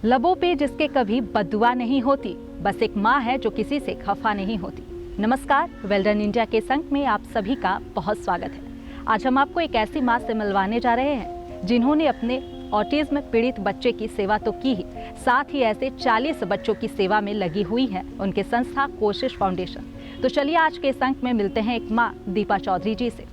लबों पे जिसके कभी बद्दुआ नहीं होती, बस एक माँ है जो किसी से खफा नहीं होती। नमस्कार, वेल्डन इंडिया के संग में आप सभी का बहुत स्वागत है। आज हम आपको एक ऐसी माँ से मिलवाने जा रहे हैं जिन्होंने अपने ऑटिज्म पीड़ित बच्चे की सेवा तो की ही, साथ ही ऐसे 40 बच्चों की सेवा में लगी हुई है उनके संस्था कोशिश फाउंडेशन। तो चलिए आज के संग में मिलते हैं एक माँ दीपा चौधरी जी से।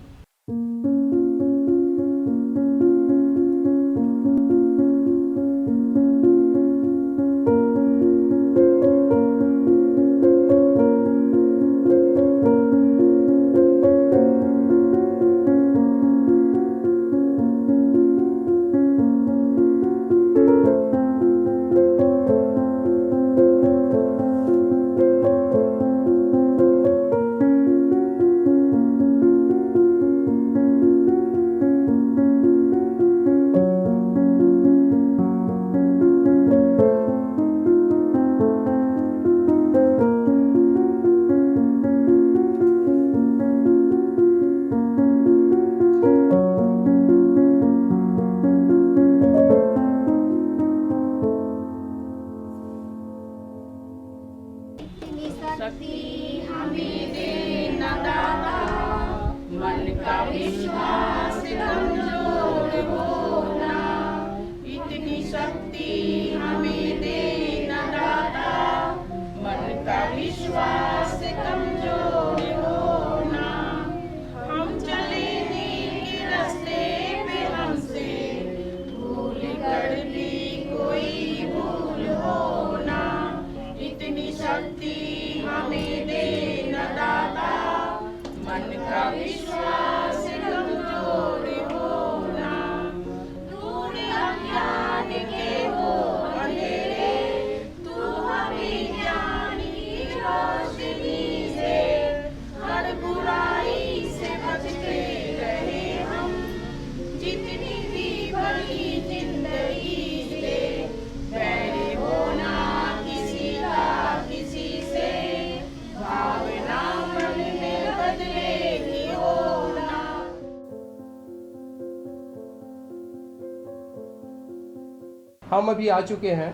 हम अभी आ चुके हैं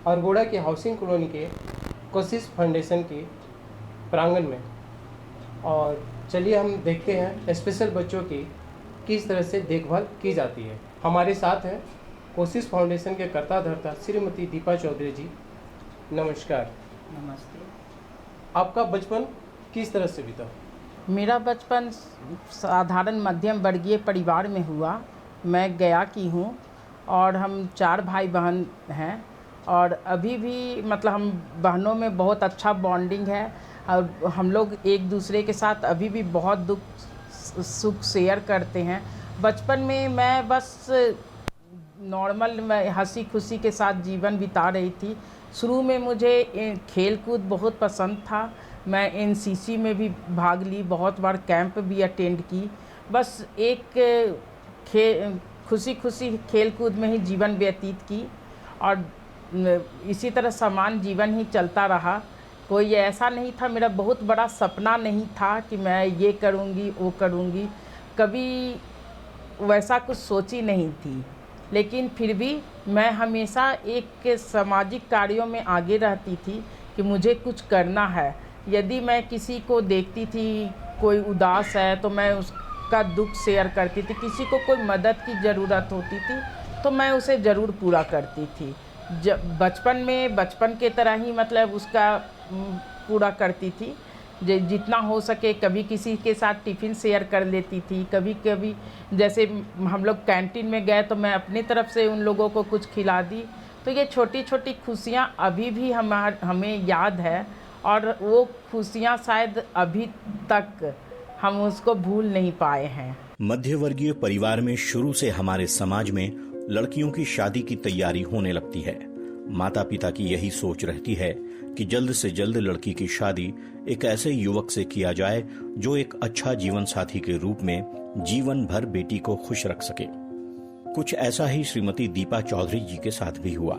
अरगोड़ा के हाउसिंग कॉलोनी के कोशिश फाउंडेशन के प्रांगण में, और चलिए हम देखते हैं स्पेशल बच्चों की किस तरह से देखभाल की जाती है। हमारे साथ हैं कोशिश फाउंडेशन के कर्ता धर्ता श्रीमती दीपा चौधरी जी। नमस्कार। नमस्ते। आपका बचपन किस तरह से बीता? मेरा बचपन साधारण मध्यम वर्गीय परिवार में हुआ। मैं गया की हूँ और हम 4 भाई बहन हैं, और अभी भी मतलब हम बहनों में बहुत अच्छा बॉन्डिंग है, और हम लोग एक दूसरे के साथ अभी भी बहुत दुख सुख शेयर करते हैं। बचपन में मैं बस नॉर्मल मैं हंसी खुशी के साथ जीवन बिता रही थी। शुरू में मुझे खेल कूद बहुत पसंद था। मैं एनसीसी में भी भाग ली, बहुत बार कैंप भी अटेंड की। बस एक खुशी खुशी खेल कूद में ही जीवन व्यतीत की, और इसी तरह समान जीवन ही चलता रहा। कोई ऐसा नहीं था, मेरा बहुत बड़ा सपना नहीं था कि मैं ये करूँगी वो करूँगी, कभी वैसा कुछ सोची नहीं थी। लेकिन फिर भी मैं हमेशा एक सामाजिक कार्यों में आगे रहती थी कि मुझे कुछ करना है। यदि मैं किसी को देखती थी कोई उदास है तो मैं उसका दुख शेयर करती थी, किसी को कोई मदद की ज़रूरत होती थी तो मैं उसे ज़रूर पूरा करती थी। जब बचपन के तरह ही मतलब उसका पूरा करती थी, जितना हो सके। कभी किसी के साथ टिफ़िन शेयर कर लेती थी, कभी कभी जैसे हम लोग कैंटीन में गए तो मैं अपनी तरफ से उन लोगों को कुछ खिला दी। तो ये छोटी छोटी खुशियाँ अभी भी हमें याद है, और वो खुशियाँ शायद अभी तक हम उसको भूल नहीं पाए हैं। मध्यवर्गीय परिवार में शुरू से हमारे समाज में लड़कियों की शादी की तैयारी होने लगती है। माता पिता की यही सोच रहती है कि जल्द से जल्द लड़की की शादी एक ऐसे युवक से किया जाए जो एक अच्छा जीवन साथी के रूप में जीवन भर बेटी को खुश रख सके। कुछ ऐसा ही श्रीमती दीपा चौधरी जी के साथ भी हुआ।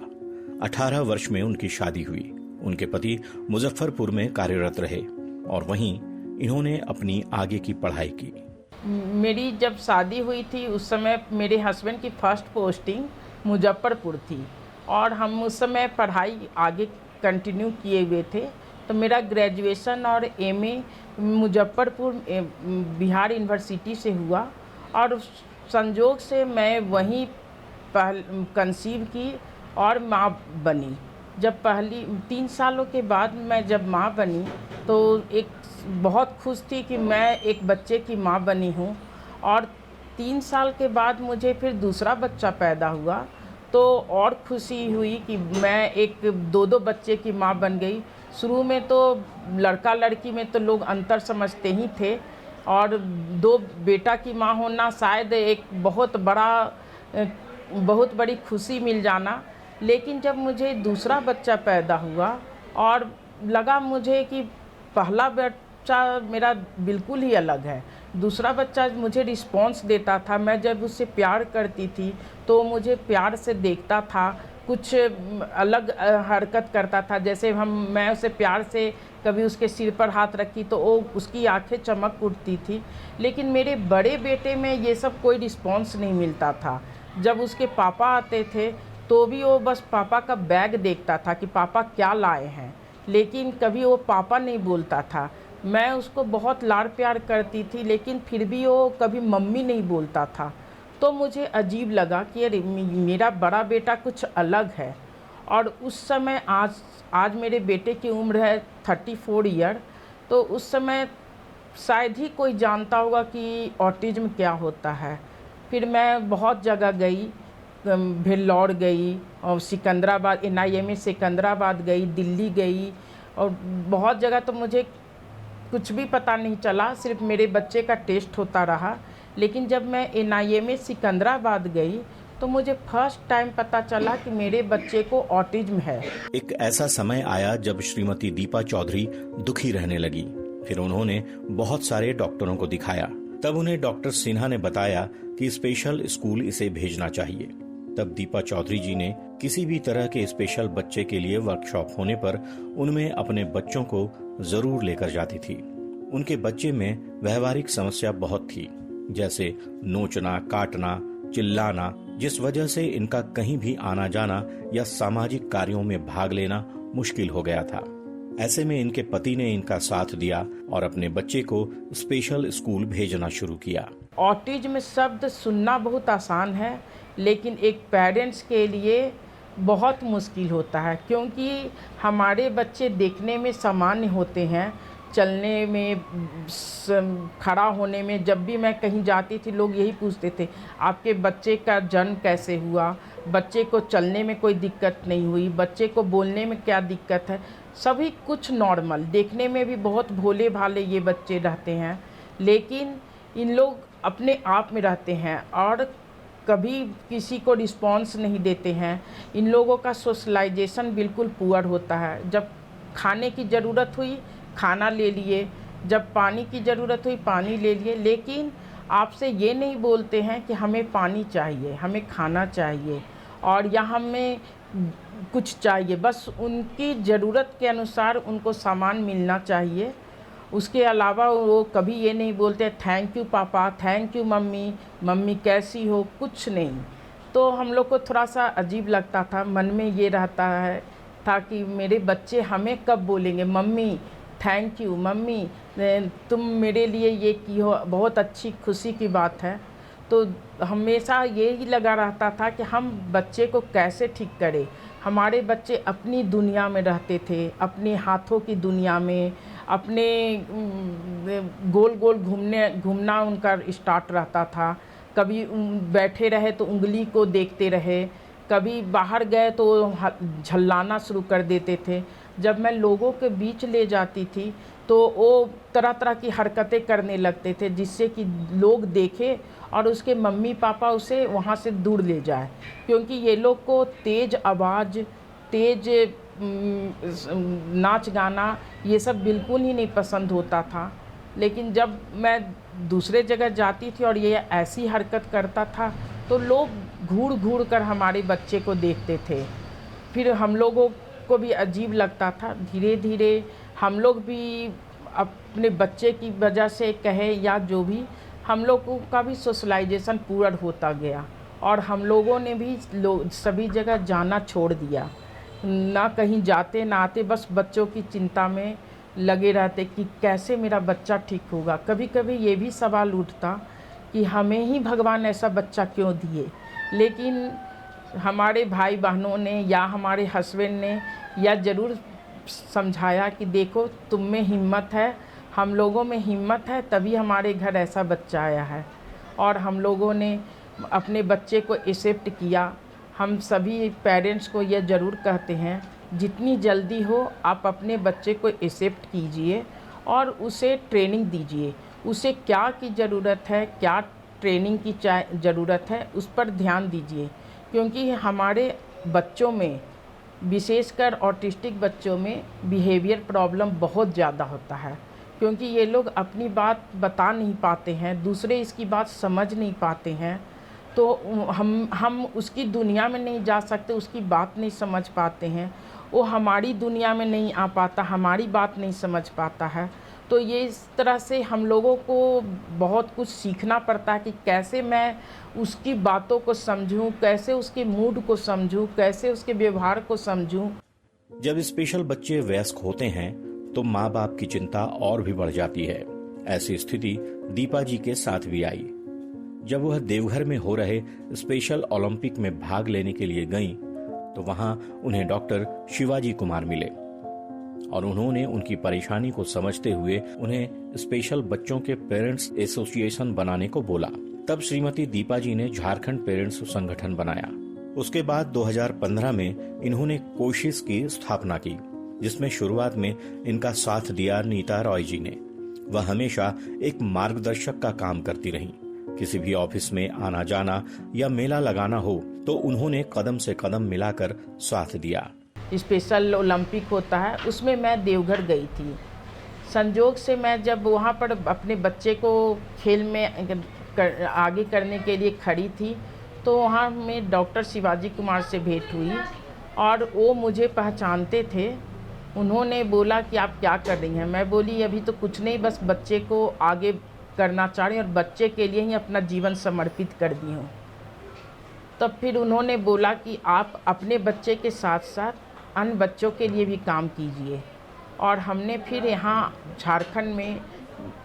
18 वर्ष में उनकी शादी हुई। उनके पति मुजफ्फरपुर में कार्यरत रहे और वहीं इन्होंने अपनी आगे की पढ़ाई की। मेरी जब शादी हुई थी उस समय मेरे हस्बैंड की फर्स्ट पोस्टिंग मुजफ्फरपुर थी, और हम उस समय पढ़ाई आगे कंटिन्यू किए हुए थे। तो मेरा ग्रेजुएशन और एमए मुजफ्फरपुर बिहार यूनिवर्सिटी से हुआ और संजोग से मैं वहीं कंसीव की और माँ बनी। जब पहली 3 सालों के बाद मैं जब माँ बनी तो एक बहुत खुश थी कि मैं एक बच्चे की माँ बनी हूँ। और 3 साल के बाद मुझे फिर दूसरा बच्चा पैदा हुआ तो और खुशी हुई कि मैं एक 2 बच्चे की माँ बन गई। शुरू में तो लड़का लड़की में तो लोग अंतर समझते ही थे और 2 बेटा की माँ होना शायद एक बहुत बड़ी खुशी मिल जाना। लेकिन जब मुझे दूसरा बच्चा पैदा हुआ और लगा मुझे कि पहला बच्चा मेरा बिल्कुल ही अलग है। दूसरा बच्चा मुझे रिस्पॉन्स देता था, मैं जब उससे प्यार करती थी तो मुझे प्यार से देखता था, कुछ अलग हरकत करता था। जैसे मैं उसे प्यार से कभी उसके सिर पर हाथ रखी तो उसकी आंखें चमक उठती थी। लेकिन मेरे बड़े बेटे में ये सब कोई रिस्पॉन्स नहीं मिलता था। जब उसके पापा आते थे तो भी वो बस पापा का बैग देखता था कि पापा क्या लाए हैं, लेकिन कभी वो पापा नहीं बोलता था। मैं उसको बहुत लाड़ प्यार करती थी लेकिन फिर भी वो कभी मम्मी नहीं बोलता था। तो मुझे अजीब लगा कि अरे मेरा बड़ा बेटा कुछ अलग है। और उस समय आज मेरे बेटे की उम्र है 34 ईयर। तो उस समय शायद ही कोई जानता होगा कि ऑटिज़्म क्या होता है। फिर मैं बहुत जगह गई, भेल्लौर गई और सिकंदराबाद NIMH सिकंदराबाद गई, दिल्ली गई और बहुत जगह तो मुझे कुछ भी पता नहीं चला, सिर्फ मेरे बच्चे का टेस्ट होता रहा। लेकिन जब मैं NIMH सिकंदराबाद गई तो मुझे फर्स्ट टाइम पता चला कि मेरे बच्चे को ऑटिज्म है। एक ऐसा समय आया जब श्रीमती दीपा चौधरी दुखी रहने लगी। फिर उन्होंने बहुत सारे डॉक्टरों को दिखाया। तब उन्हें डॉक्टर सिन्हा ने बताया कि स्पेशल स्कूल इसे भेजना चाहिए। तब दीपा चौधरी जी ने किसी भी तरह के स्पेशल बच्चे के लिए वर्कशॉप होने पर उनमें अपने बच्चों को जरूर लेकर जाती थी। उनके बच्चे में व्यवहारिक समस्या बहुत थी, जैसे नोचना, काटना, चिल्लाना, जिस वजह से इनका कहीं भी आना जाना या सामाजिक कार्यों में भाग लेना मुश्किल हो गया था। ऐसे में इनके पति ने इनका साथ दिया और अपने बच्चे को स्पेशल स्कूल भेजना शुरू किया। ऑटिज्म शब्द सुनना बहुत आसान है लेकिन एक पेरेंट्स के लिए बहुत मुश्किल होता है, क्योंकि हमारे बच्चे देखने में सामान्य होते हैं, चलने में, खड़ा होने में। जब भी मैं कहीं जाती थी लोग यही पूछते थे आपके बच्चे का जन्म कैसे हुआ, बच्चे को चलने में कोई दिक्कत नहीं हुई, बच्चे को बोलने में क्या दिक्कत है। सभी कुछ नॉर्मल, देखने में भी बहुत भोले भाले ये बच्चे रहते हैं, लेकिन इन लोग अपने आप में रहते हैं और कभी किसी को रिस्पॉन्स नहीं देते हैं। इन लोगों का सोशलाइजेशन बिल्कुल पुअर होता है। जब खाने की ज़रूरत हुई खाना ले लिए, जब पानी की ज़रूरत हुई पानी ले लिए, लेकिन आपसे ये नहीं बोलते हैं कि हमें पानी चाहिए, हमें खाना चाहिए और या हमें कुछ चाहिए। बस उनकी ज़रूरत के अनुसार उनको सामान मिलना चाहिए। उसके अलावा वो कभी ये नहीं बोलते थैंक यू पापा, थैंक यू मम्मी, मम्मी कैसी हो, कुछ नहीं। तो हम लोग को थोड़ा सा अजीब लगता था, मन में ये रहता था कि मेरे बच्चे हमें कब बोलेंगे मम्मी थैंक यू, मम्मी तुम मेरे लिए ये की हो, बहुत अच्छी खुशी की बात है। तो हमेशा यही लगा रहता था कि हम बच्चे को कैसे ठीक करें। हमारे बच्चे अपनी दुनिया में रहते थे, अपने हाथों की दुनिया में, अपने गोल गोल घूमना उनका स्टार्ट रहता था। कभी बैठे रहे तो उंगली को देखते रहे, कभी बाहर गए तो झल्लाना शुरू कर देते थे। जब मैं लोगों के बीच ले जाती थी तो वो तरह तरह की हरकतें करने लगते थे जिससे कि लोग देखें और उसके मम्मी पापा उसे वहाँ से दूर ले जाए, क्योंकि ये लोग को तेज़ आवाज़, तेज़ नाच गाना ये सब बिल्कुल ही नहीं पसंद होता था। लेकिन जब मैं दूसरे जगह जाती थी और ये ऐसी हरकत करता था तो लोग घूर घूर कर हमारे बच्चे को देखते थे। फिर हम लोगों को भी अजीब लगता था। धीरे धीरे हम लोग भी अपने बच्चे की वजह से कहे या जो भी, हम लोगों का भी सोशलाइजेशन पूरा होता गया और हम लोगों ने भी सभी जगह जाना छोड़ दिया, ना कहीं जाते ना आते, बस बच्चों की चिंता में लगे रहते कि कैसे मेरा बच्चा ठीक होगा। कभी कभी ये भी सवाल उठता कि हमें ही भगवान ऐसा बच्चा क्यों दिए, लेकिन हमारे भाई बहनों ने या हमारे हस्बैंड ने या ज़रूर समझाया कि देखो तुम में हिम्मत है, हम लोगों में हिम्मत है, तभी हमारे घर ऐसा बच्चा आया है। और हम लोगों ने अपने बच्चे को एक्सेप्ट किया। हम सभी पेरेंट्स को यह ज़रूर कहते हैं जितनी जल्दी हो आप अपने बच्चे को एक्सेप्ट कीजिए और उसे ट्रेनिंग दीजिए। उसे क्या की ज़रूरत है, क्या ट्रेनिंग की ज़रूरत है, उस पर ध्यान दीजिए, क्योंकि हमारे बच्चों में, विशेषकर ऑटिस्टिक बच्चों में बिहेवियर प्रॉब्लम बहुत ज़्यादा होता है, क्योंकि ये लोग अपनी बात बता नहीं पाते हैं, दूसरे इसकी बात समझ नहीं पाते हैं, तो हम उसकी दुनिया में नहीं जा सकते, उसकी बात नहीं समझ पाते हैं, वो हमारी दुनिया में नहीं आ पाता, हमारी बात नहीं समझ पाता है। तो ये इस तरह से हम लोगों को बहुत कुछ सीखना पड़ता है कि कैसे मैं उसकी बातों को समझूं, कैसे उसके मूड को समझूं, कैसे उसके व्यवहार को समझूं। जब स्पेशल बच्चे वयस्क होते हैं तो माँ बाप की चिंता और भी बढ़ जाती है। ऐसी स्थिति दीपा जी के साथ भी आई। जब वह देवघर में हो रहे स्पेशल ओलंपिक में भाग लेने के लिए गईं, तो वहां उन्हें डॉक्टर शिवाजी कुमार मिले और उन्होंने उनकी परेशानी को समझते हुए उन्हें स्पेशल बच्चों के पेरेंट्स एसोसिएशन बनाने को बोला। तब श्रीमती दीपा जी ने झारखंड पेरेंट्स संगठन बनाया। उसके बाद 2015 में इन्होंने कोशिश की स्थापना की, जिसमें शुरुआत में इनका साथ दिया नीता रॉय जी ने। वह हमेशा एक मार्गदर्शक का काम करती रहीं। किसी भी ऑफिस में आना जाना या मेला लगाना हो तो उन्होंने कदम से कदम मिलाकर साथ दिया। स्पेशल ओलंपिक होता है, उसमें मैं देवघर गई थी। संजोग से मैं जब वहाँ पर अपने बच्चे को खेल में आगे करने के लिए खड़ी थी, तो वहाँ में डॉक्टर शिवाजी कुमार से भेंट हुई और वो मुझे पहचानते थे। उन्होंने बोला कि आप क्या कर रही हैं? मैं बोली अभी तो कुछ नहीं, बस बच्चे को आगे करना चाह रही हूँ और बच्चे के लिए ही अपना जीवन समर्पित कर दी हूँ। तब फिर उन्होंने बोला कि आप अपने बच्चे के साथ साथ अन्य बच्चों के लिए भी काम कीजिए। और हमने फिर यहाँ झारखंड में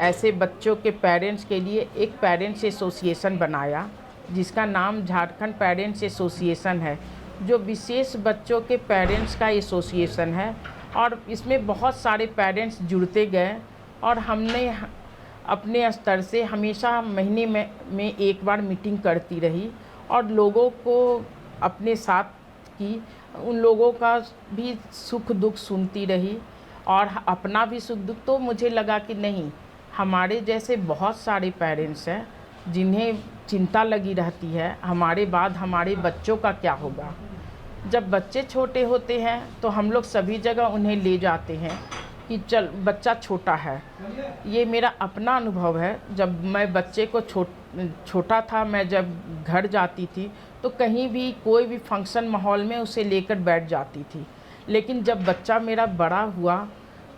ऐसे बच्चों के पेरेंट्स के लिए एक पेरेंट्स एसोसिएशन बनाया, जिसका नाम झारखंड पेरेंट्स एसोसिएशन है, जो विशेष बच्चों के पेरेंट्स का एसोसिएशन है। और इसमें बहुत सारे पेरेंट्स जुड़ते गए और हमने अपने स्तर से हमेशा महीने में एक बार मीटिंग करती रही और लोगों को अपने साथ की, उन लोगों का भी सुख दुख सुनती रही और अपना भी सुख दुख। तो मुझे लगा कि नहीं, हमारे जैसे बहुत सारे पेरेंट्स हैं जिन्हें चिंता लगी रहती है हमारे बाद हमारे बच्चों का क्या होगा। जब बच्चे छोटे होते हैं तो हम लोग सभी जगह उन्हें ले जाते हैं कि चल बच्चा छोटा है। ये मेरा अपना अनुभव है। जब मैं बच्चे को छोटा था, मैं जब घर जाती थी तो कहीं भी कोई भी फंक्शन माहौल में उसे लेकर बैठ जाती थी। लेकिन जब बच्चा मेरा बड़ा हुआ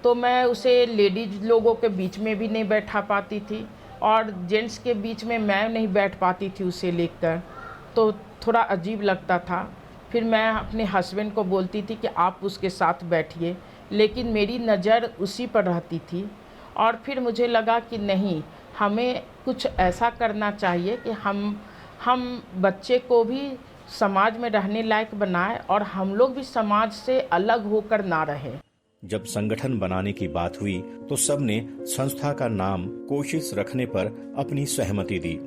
तो मैं उसे लेडीज़ लोगों के बीच में भी नहीं बैठा पाती थी और जेंट्स के बीच में मैं नहीं बैठ पाती थी उसे लेकर, तो थोड़ा अजीब लगता था। फिर मैं अपने हस्बैंड को बोलती थी कि आप उसके साथ बैठिए, लेकिन मेरी नज़र उसी पर रहती थी। और फिर मुझे लगा कि नहीं, हमें कुछ ऐसा करना चाहिए कि हम बच्चे को भी समाज में रहने लायक बनाएं और हम लोग भी समाज से अलग होकर ना रहें। जब संगठन बनाने की बात हुई तो सबने संस्था का नाम कोशिश रखने पर अपनी सहमति दी।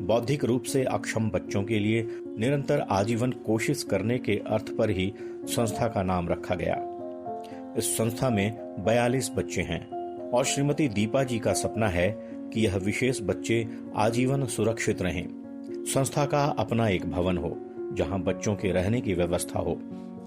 बौद्धिक रूप से अक्षम बच्चों के लिए निरंतर आजीवन कोशिश करने के अर्थ पर ही संस्था का नाम रखा गया। इस संस्था में 42 बच्चे हैं और श्रीमती दीपा जी का सपना है कि यह विशेष बच्चे आजीवन सुरक्षित रहें। संस्था का अपना एक भवन हो जहां बच्चों के रहने की व्यवस्था हो।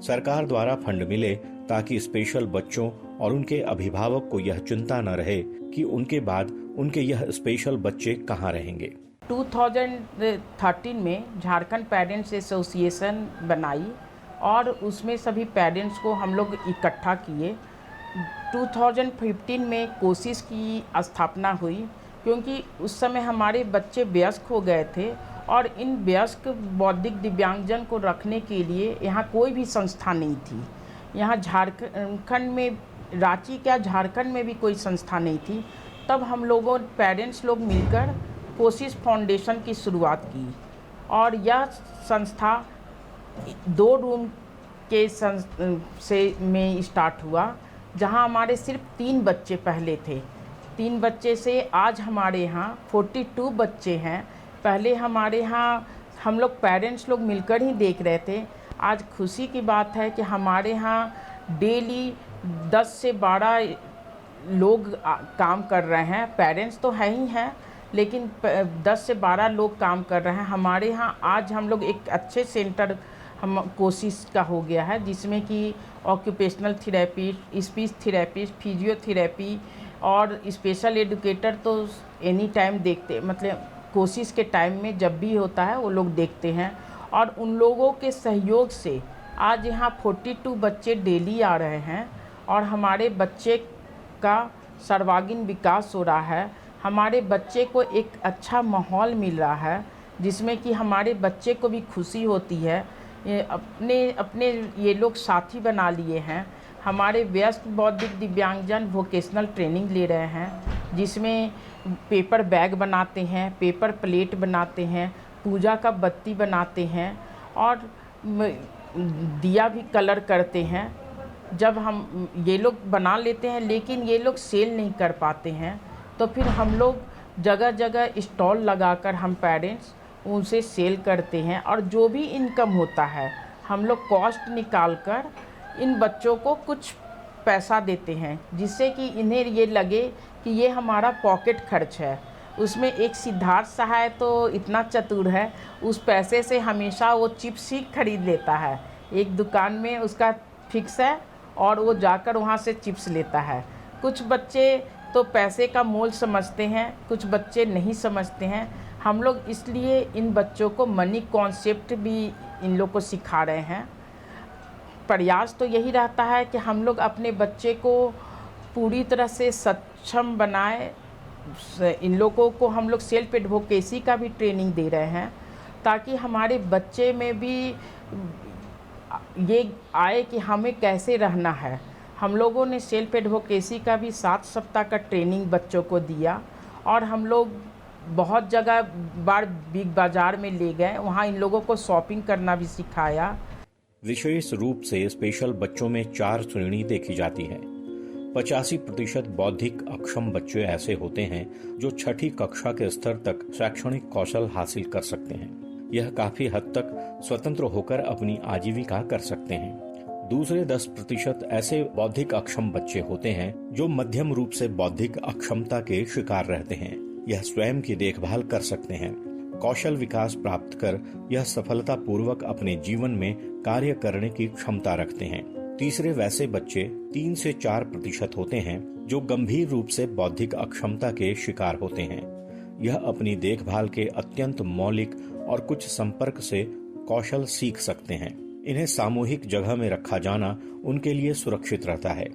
सरकार द्वारा फंड मिले ताकि स्पेशल बच्चों और उनके अभिभावक को यह चिंता न रहे कि उनके बाद उनके यह स्पेशल बच्चे कहाँ रहेंगे। 2013 में झारखंड पेरेंट्स एसोसिएशन बनाई और उसमें सभी पेरेंट्स को हम लोग इकट्ठा किए। 2015 में कोशिश की स्थापना हुई, क्योंकि उस समय हमारे बच्चे वयस्क हो गए थे और इन वयस्क बौद्धिक दिव्यांगजन को रखने के लिए यहाँ कोई भी संस्था नहीं थी। यहाँ झारखंड में, रांची क्या झारखंड में भी कोई संस्था नहीं थी। तब हम लोगों पेरेंट्स लोग मिलकर कोशिश फाउंडेशन की शुरुआत की और यह संस्था 2 रूम के में स्टार्ट हुआ, जहां हमारे सिर्फ 3 बच्चे पहले थे। 3 बच्चे से आज हमारे यहाँ 42 बच्चे हैं। पहले हमारे यहाँ हम लोग पेरेंट्स लोग मिलकर ही देख रहे थे। आज खुशी की बात है कि हमारे यहाँ डेली 10 से 12 लोग काम कर रहे हैं। पेरेंट्स तो है ही हैं, लेकिन 10 से 12 लोग काम कर रहे हैं। हमारे यहाँ आज हम लोग एक अच्छे सेंटर हम कोशिश का हो गया है, जिसमें कि occupational therapist, speech therapist, physiotherapy और स्पेशल एजुकेटर तो एनी टाइम देखते, मतलब कोशिश के टाइम में जब भी होता है वो लोग देखते हैं। और उन लोगों के सहयोग से आज यहाँ 42 बच्चे डेली आ रहे हैं और हमारे बच्चे का सर्वांगीण विकास हो रहा है। हमारे बच्चे को एक अच्छा माहौल मिल रहा है, जिसमें कि हमारे बच्चे को भी खुशी होती है। अपने ये लोग साथी बना लिए हैं। हमारे वयस्क बौद्धिक दिव्यांगजन वोकेशनल ट्रेनिंग ले रहे हैं, जिसमें पेपर बैग बनाते हैं, पेपर प्लेट बनाते हैं, पूजा का बत्ती बनाते हैं और दिया भी कलर करते हैं। जब हम ये लोग बना लेते हैं, लेकिन ये लोग सेल नहीं कर पाते हैं, तो फिर हम लोग जगह जगह स्टॉल लगाकर हम पेरेंट्स उनसे सेल करते हैं और जो भी इनकम होता है हम लोग कॉस्ट निकाल कर इन बच्चों को कुछ पैसा देते हैं, जिससे कि इन्हें ये लगे कि ये हमारा पॉकेट खर्च है। उसमें एक सिद्धार्थ सहाय तो इतना चतुर है, उस पैसे से हमेशा वो चिप्स ही खरीद लेता है। एक दुकान में उसका फिक्स है और वो जाकर वहाँ से चिप्स लेता है। कुछ बच्चे तो पैसे का मोल समझते हैं, कुछ बच्चे नहीं समझते हैं। हम लोग इसलिए इन बच्चों को मनी कॉन्सेप्ट भी इन लोग को सिखा रहे हैं। प्रयास तो यही रहता है कि हम लोग अपने बच्चे को पूरी तरह से सक्षम बनाए। इन लोगों को हम लोग सेल्फ एडवोकेसी का भी ट्रेनिंग दे रहे हैं, ताकि हमारे बच्चे में भी ये आए कि हमें कैसे रहना है। हम लोगों ने सेल्फ एडवोकेसी का भी 7 सप्ताह का ट्रेनिंग बच्चों को दिया और हम लोग बहुत जगह बिग बाज़ार में ले गए, वहाँ इन लोगों को शॉपिंग करना भी सिखाया। विशेष रूप से स्पेशल बच्चों में 4 श्रेणी देखी जाती है। 85% बौद्धिक अक्षम बच्चे ऐसे होते हैं जो 6ठी कक्षा के स्तर तक शैक्षणिक कौशल हासिल कर सकते हैं। यह काफी हद तक स्वतंत्र होकर अपनी आजीविका कर सकते हैं। दूसरे 10% ऐसे बौद्धिक अक्षम बच्चे होते हैं जो मध्यम रूप से बौद्धिक अक्षमता के शिकार रहते हैं। यह स्वयं की देखभाल कर सकते हैं, कौशल विकास प्राप्त कर यह सफलतापूर्वक अपने जीवन में कार्य करने की क्षमता रखते हैं। तीसरे वैसे बच्चे 3 से 4% होते हैं जो गंभीर रूप से बौद्धिक अक्षमता के शिकार होते हैं। यह अपनी देखभाल के अत्यंत मौलिक और कुछ संपर्क से कौशल सीख सकते हैं। इन्हें सामूहिक जगह में रखा जाना उनके लिए सुरक्षित रहता है।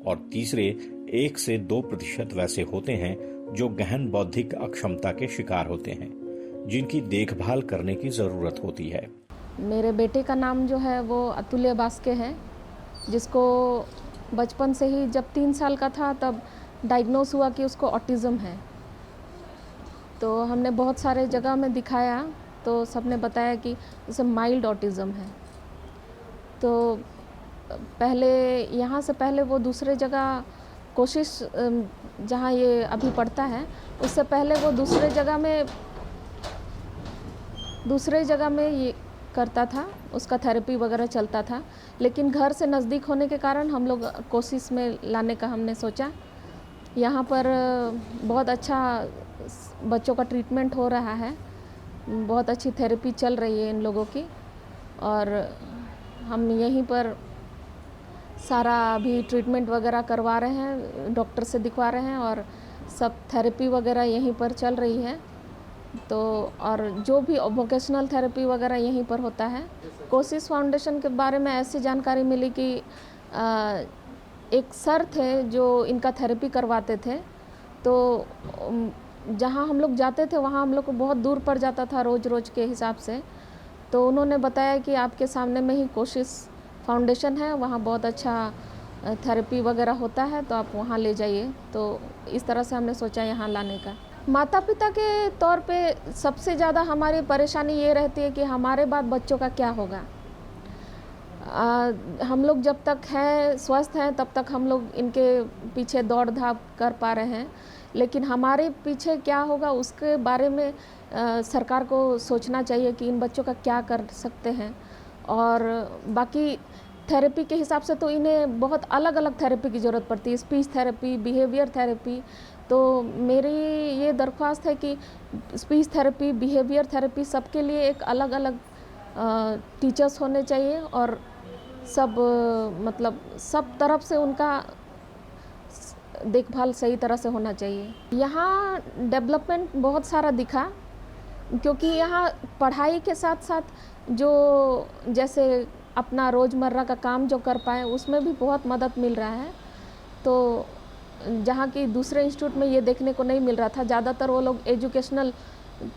और तीसरे 1 से 2% वैसे होते हैं जो गहन बौद्धिक अक्षमता के शिकार होते हैं, जिनकी देखभाल करने की जरूरत होती है। मेरे बेटे का नाम जो है वो अतुल्य बास्के है, जिसको बचपन से ही जब 3 साल का था तब डायग्नोस हुआ कि उसको ऑटिज़म है। तो हमने बहुत सारे जगह में दिखाया तो सबने बताया कि उसे माइल्ड ऑटिज़म है। तो पहले यहाँ से पहले वो दूसरे जगह कोशिश, जहाँ ये अभी पढ़ता है उससे पहले वो दूसरे जगह में ये करता था, उसका थेरेपी वगैरह चलता था। लेकिन घर से नज़दीक होने के कारण हम लोग कोशिश में लाने का हमने सोचा। यहाँ पर बहुत अच्छा बच्चों का ट्रीटमेंट हो रहा है, बहुत अच्छी थेरेपी चल रही है इन लोगों की, और हम यहीं पर सारा अभी ट्रीटमेंट वगैरह करवा रहे हैं, डॉक्टर से दिखवा रहे हैं और सब थेरेपी वगैरह यहीं पर चल रही है। तो और जो भी वोकेशनल थेरेपी वगैरह यहीं पर होता है। कोशिश फाउंडेशन के बारे में ऐसी जानकारी मिली कि एक सर थे जो इनका थेरेपी करवाते थे, तो जहाँ हम लोग जाते थे वहाँ हम लोग को बहुत दूर पड़ जाता था रोज़ के हिसाब से। तो उन्होंने बताया कि आपके सामने में ही कोशिश फाउंडेशन है, वहाँ बहुत अच्छा थेरेपी वगैरह होता है, तो आप वहाँ ले जाइए। तो इस तरह से हमने सोचा यहाँ लाने का। माता पिता के तौर पे सबसे ज़्यादा हमारी परेशानी ये रहती है कि हमारे बाद बच्चों का क्या होगा। हम लोग जब तक हैं स्वस्थ हैं तब तक हम लोग इनके पीछे दौड़ धाप कर पा रहे हैं, लेकिन हमारे पीछे क्या होगा उसके बारे में सरकार को सोचना चाहिए कि इन बच्चों का क्या कर सकते हैं। और बाकी थेरेपी के हिसाब से तो इन्हें बहुत अलग अलग थेरेपी की ज़रूरत पड़ती है, स्पीच थेरेपी, बिहेवियर थेरेपी। तो मेरी ये दरख्वास्त है कि स्पीच थेरेपी, बिहेवियर थेरेपी सबके लिए एक अलग अलग टीचर्स होने चाहिए और सब मतलब सब तरफ से उनका देखभाल सही तरह से होना चाहिए। यहाँ डेवलपमेंट बहुत सारा दिखा, क्योंकि यहाँ पढ़ाई के साथ साथ जो जैसे अपना रोज़मर्रा का काम जो कर पाए उसमें भी बहुत मदद मिल रहा है। तो जहाँ की दूसरे इंस्टीट्यूट में ये देखने को नहीं मिल रहा था। ज़्यादातर वो लोग एजुकेशनल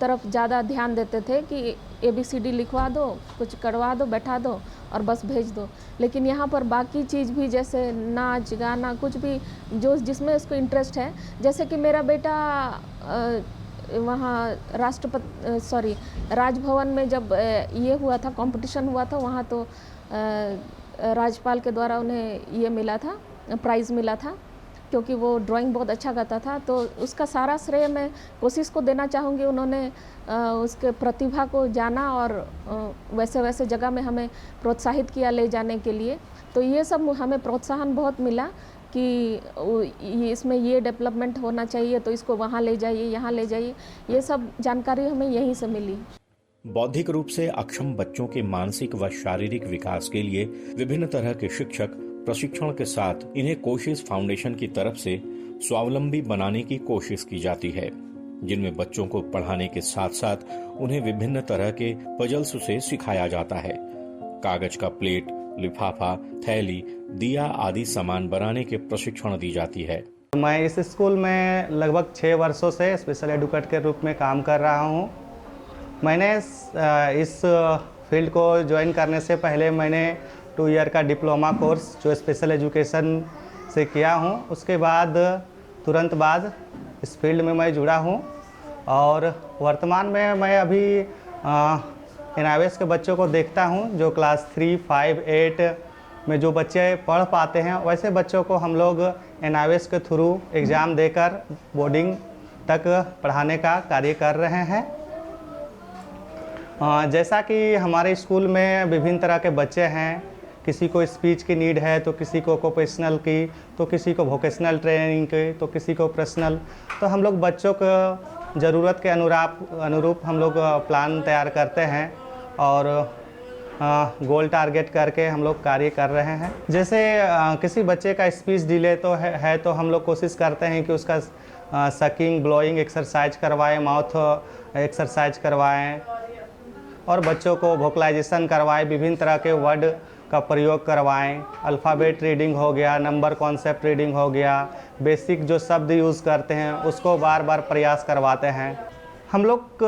तरफ ज़्यादा ध्यान देते थे कि ABCD लिखवा दो, कुछ करवा दो, बैठा दो और बस भेज दो। लेकिन यहाँ पर बाकी चीज़ भी जैसे नाच गाना कुछ भी जो जिसमें उसको इंटरेस्ट है, जैसे कि मेरा बेटा वहाँ राजभवन में जब ये हुआ था, कंपटीशन हुआ था, वहाँ तो राज्यपाल के द्वारा उन्हें ये मिला था, प्राइज़ मिला था, क्योंकि वो ड्राइंग बहुत अच्छा करता था। तो उसका सारा श्रेय मैं कोशिश को देना चाहूँगी। उन्होंने उसके प्रतिभा को जाना और वैसे जगह में हमें प्रोत्साहित किया ले जाने के लिए। तो ये सब हमें प्रोत्साहन बहुत मिला कि इसमें ये डेवलपमेंट होना चाहिए, तो इसको वहाँ ले जाइए, यहाँ ले जाइए। ये सब जानकारी हमें यहीं से मिली। बौद्धिक रूप से अक्षम बच्चों के मानसिक व शारीरिक विकास के लिए विभिन्न तरह के शिक्षक प्रशिक्षण के साथ इन्हें कोशिश फाउंडेशन की तरफ से स्वावलंबी बनाने की कोशिश की जाती है, जिनमें बच्चों को पढ़ाने के साथ साथ उन्हें विभिन्न तरह के पजल्स से सिखाया जाता है। कागज का प्लेट, लिफाफा, थैली, दिया आदि सामान बनाने के प्रशिक्षण दी जाती है। मैं इस स्कूल में लगभग 6 वर्षों से स्पेशल एडुकेटर के रूप में काम कर रहा हूँ। मैंने इस फील्ड को ज्वाइन करने से पहले मैंने 2 ईयर का डिप्लोमा कोर्स जो स्पेशल एजुकेशन से किया हूँ। उसके बाद तुरंत बाद इस फील्ड में मैं जुड़ा हूँ और वर्तमान में मैं अभी NIVS के बच्चों को देखता हूँ जो क्लास 3, 5, 8 में जो बच्चे पढ़ पाते हैं, वैसे बच्चों को हम लोग NIVS के थ्रू एग्ज़ाम देकर बोर्डिंग तक पढ़ाने का कार्य कर रहे हैं। जैसा कि हमारे स्कूल में विभिन्न तरह के बच्चे हैं, किसी को स्पीच की नीड है, तो किसी को ऑक्युपेशनल की, तो किसी को वोकेशनल ट्रेनिंग की, तो किसी को पर्सनल। तो हम लोग बच्चों को ज़रूरत के अनुरूप हम लोग प्लान तैयार करते हैं और गोल टारगेट करके हम लोग कार्य कर रहे हैं। जैसे किसी बच्चे का स्पीच डिले तो है तो हम लोग कोशिश करते हैं कि उसका सकिंग ब्लोइंग एक्सरसाइज करवाएं, माउथ एक्सरसाइज करवाएं और बच्चों को वोकलाइजेशन करवाएं, विभिन्न तरह के वर्ड का प्रयोग करवाएं। अल्फ़ाबेट रीडिंग हो गया, नंबर कॉन्सेप्ट रीडिंग हो गया, बेसिक जो शब्द यूज़ करते हैं उसको बार बार प्रयास करवाते हैं। हम लोग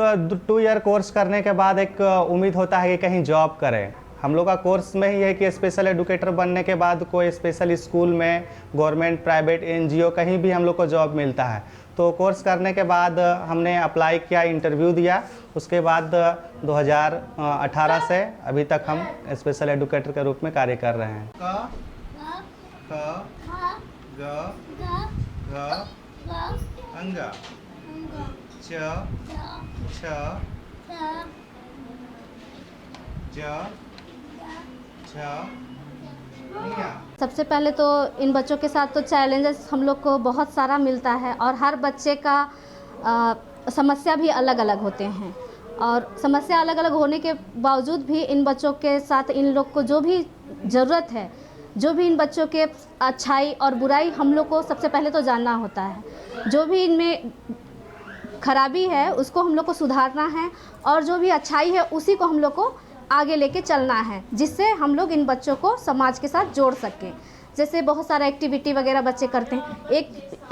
2 ईयर कोर्स करने के बाद एक उम्मीद होता है कि कहीं जॉब करें। हम लोग का कोर्स में ही है कि स्पेशल एडुकेटर बनने के बाद कोई स्पेशल स्कूल में, गवर्नमेंट, प्राइवेट, NGO कहीं भी हम लोग को जॉब मिलता है। तो कोर्स करने के बाद हमने अप्लाई किया, इंटरव्यू दिया। उसके बाद 2018 से अभी तक हम स्पेशल एडुकेटर के रूप में कार्य कर रहे हैं। क, ख, ग, घ, अंगा, च, छ, ज, छ, सबसे पहले तो इन बच्चों के साथ तो चैलेंजेस हम लोग को बहुत सारा मिलता है और हर बच्चे का समस्या भी अलग अलग होते हैं और समस्या अलग अलग होने के बावजूद भी इन बच्चों के साथ इन लोग को जो भी ज़रूरत है, जो भी इन बच्चों के अच्छाई और बुराई हम लोग को सबसे पहले तो जानना होता है। जो भी इनमें खराबी है उसको हम लोग को सुधारना है और जो भी अच्छाई है उसी को हम लोग को आगे लेके चलना है, जिससे हम लोग इन बच्चों को समाज के साथ जोड़ सकें। जैसे बहुत सारा एक्टिविटी वगैरह बच्चे करते हैं।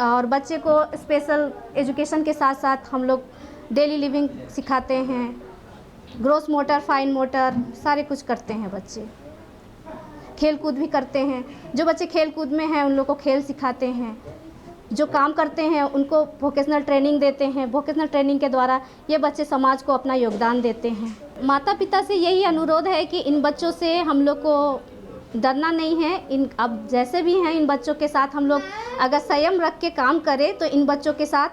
और बच्चे को स्पेशल एजुकेशन के साथ साथ हम लोग डेली लिविंग सिखाते हैं, ग्रोस मोटर, फाइन मोटर सारे कुछ करते हैं। बच्चे खेल कूद भी करते हैं। जो बच्चे खेल कूद में हैं उन लोग को खेल सिखाते हैं। जो काम करते हैं उनको वोकेशनल ट्रेनिंग देते हैं। वोकेशनल ट्रेनिंग के द्वारा ये बच्चे समाज को अपना योगदान देते हैं। माता पिता से यही अनुरोध है कि इन बच्चों से हम लोग को डरना नहीं है। इन अब जैसे भी हैं इन बच्चों के साथ हम लोग अगर संयम रख के काम करें तो इन बच्चों के साथ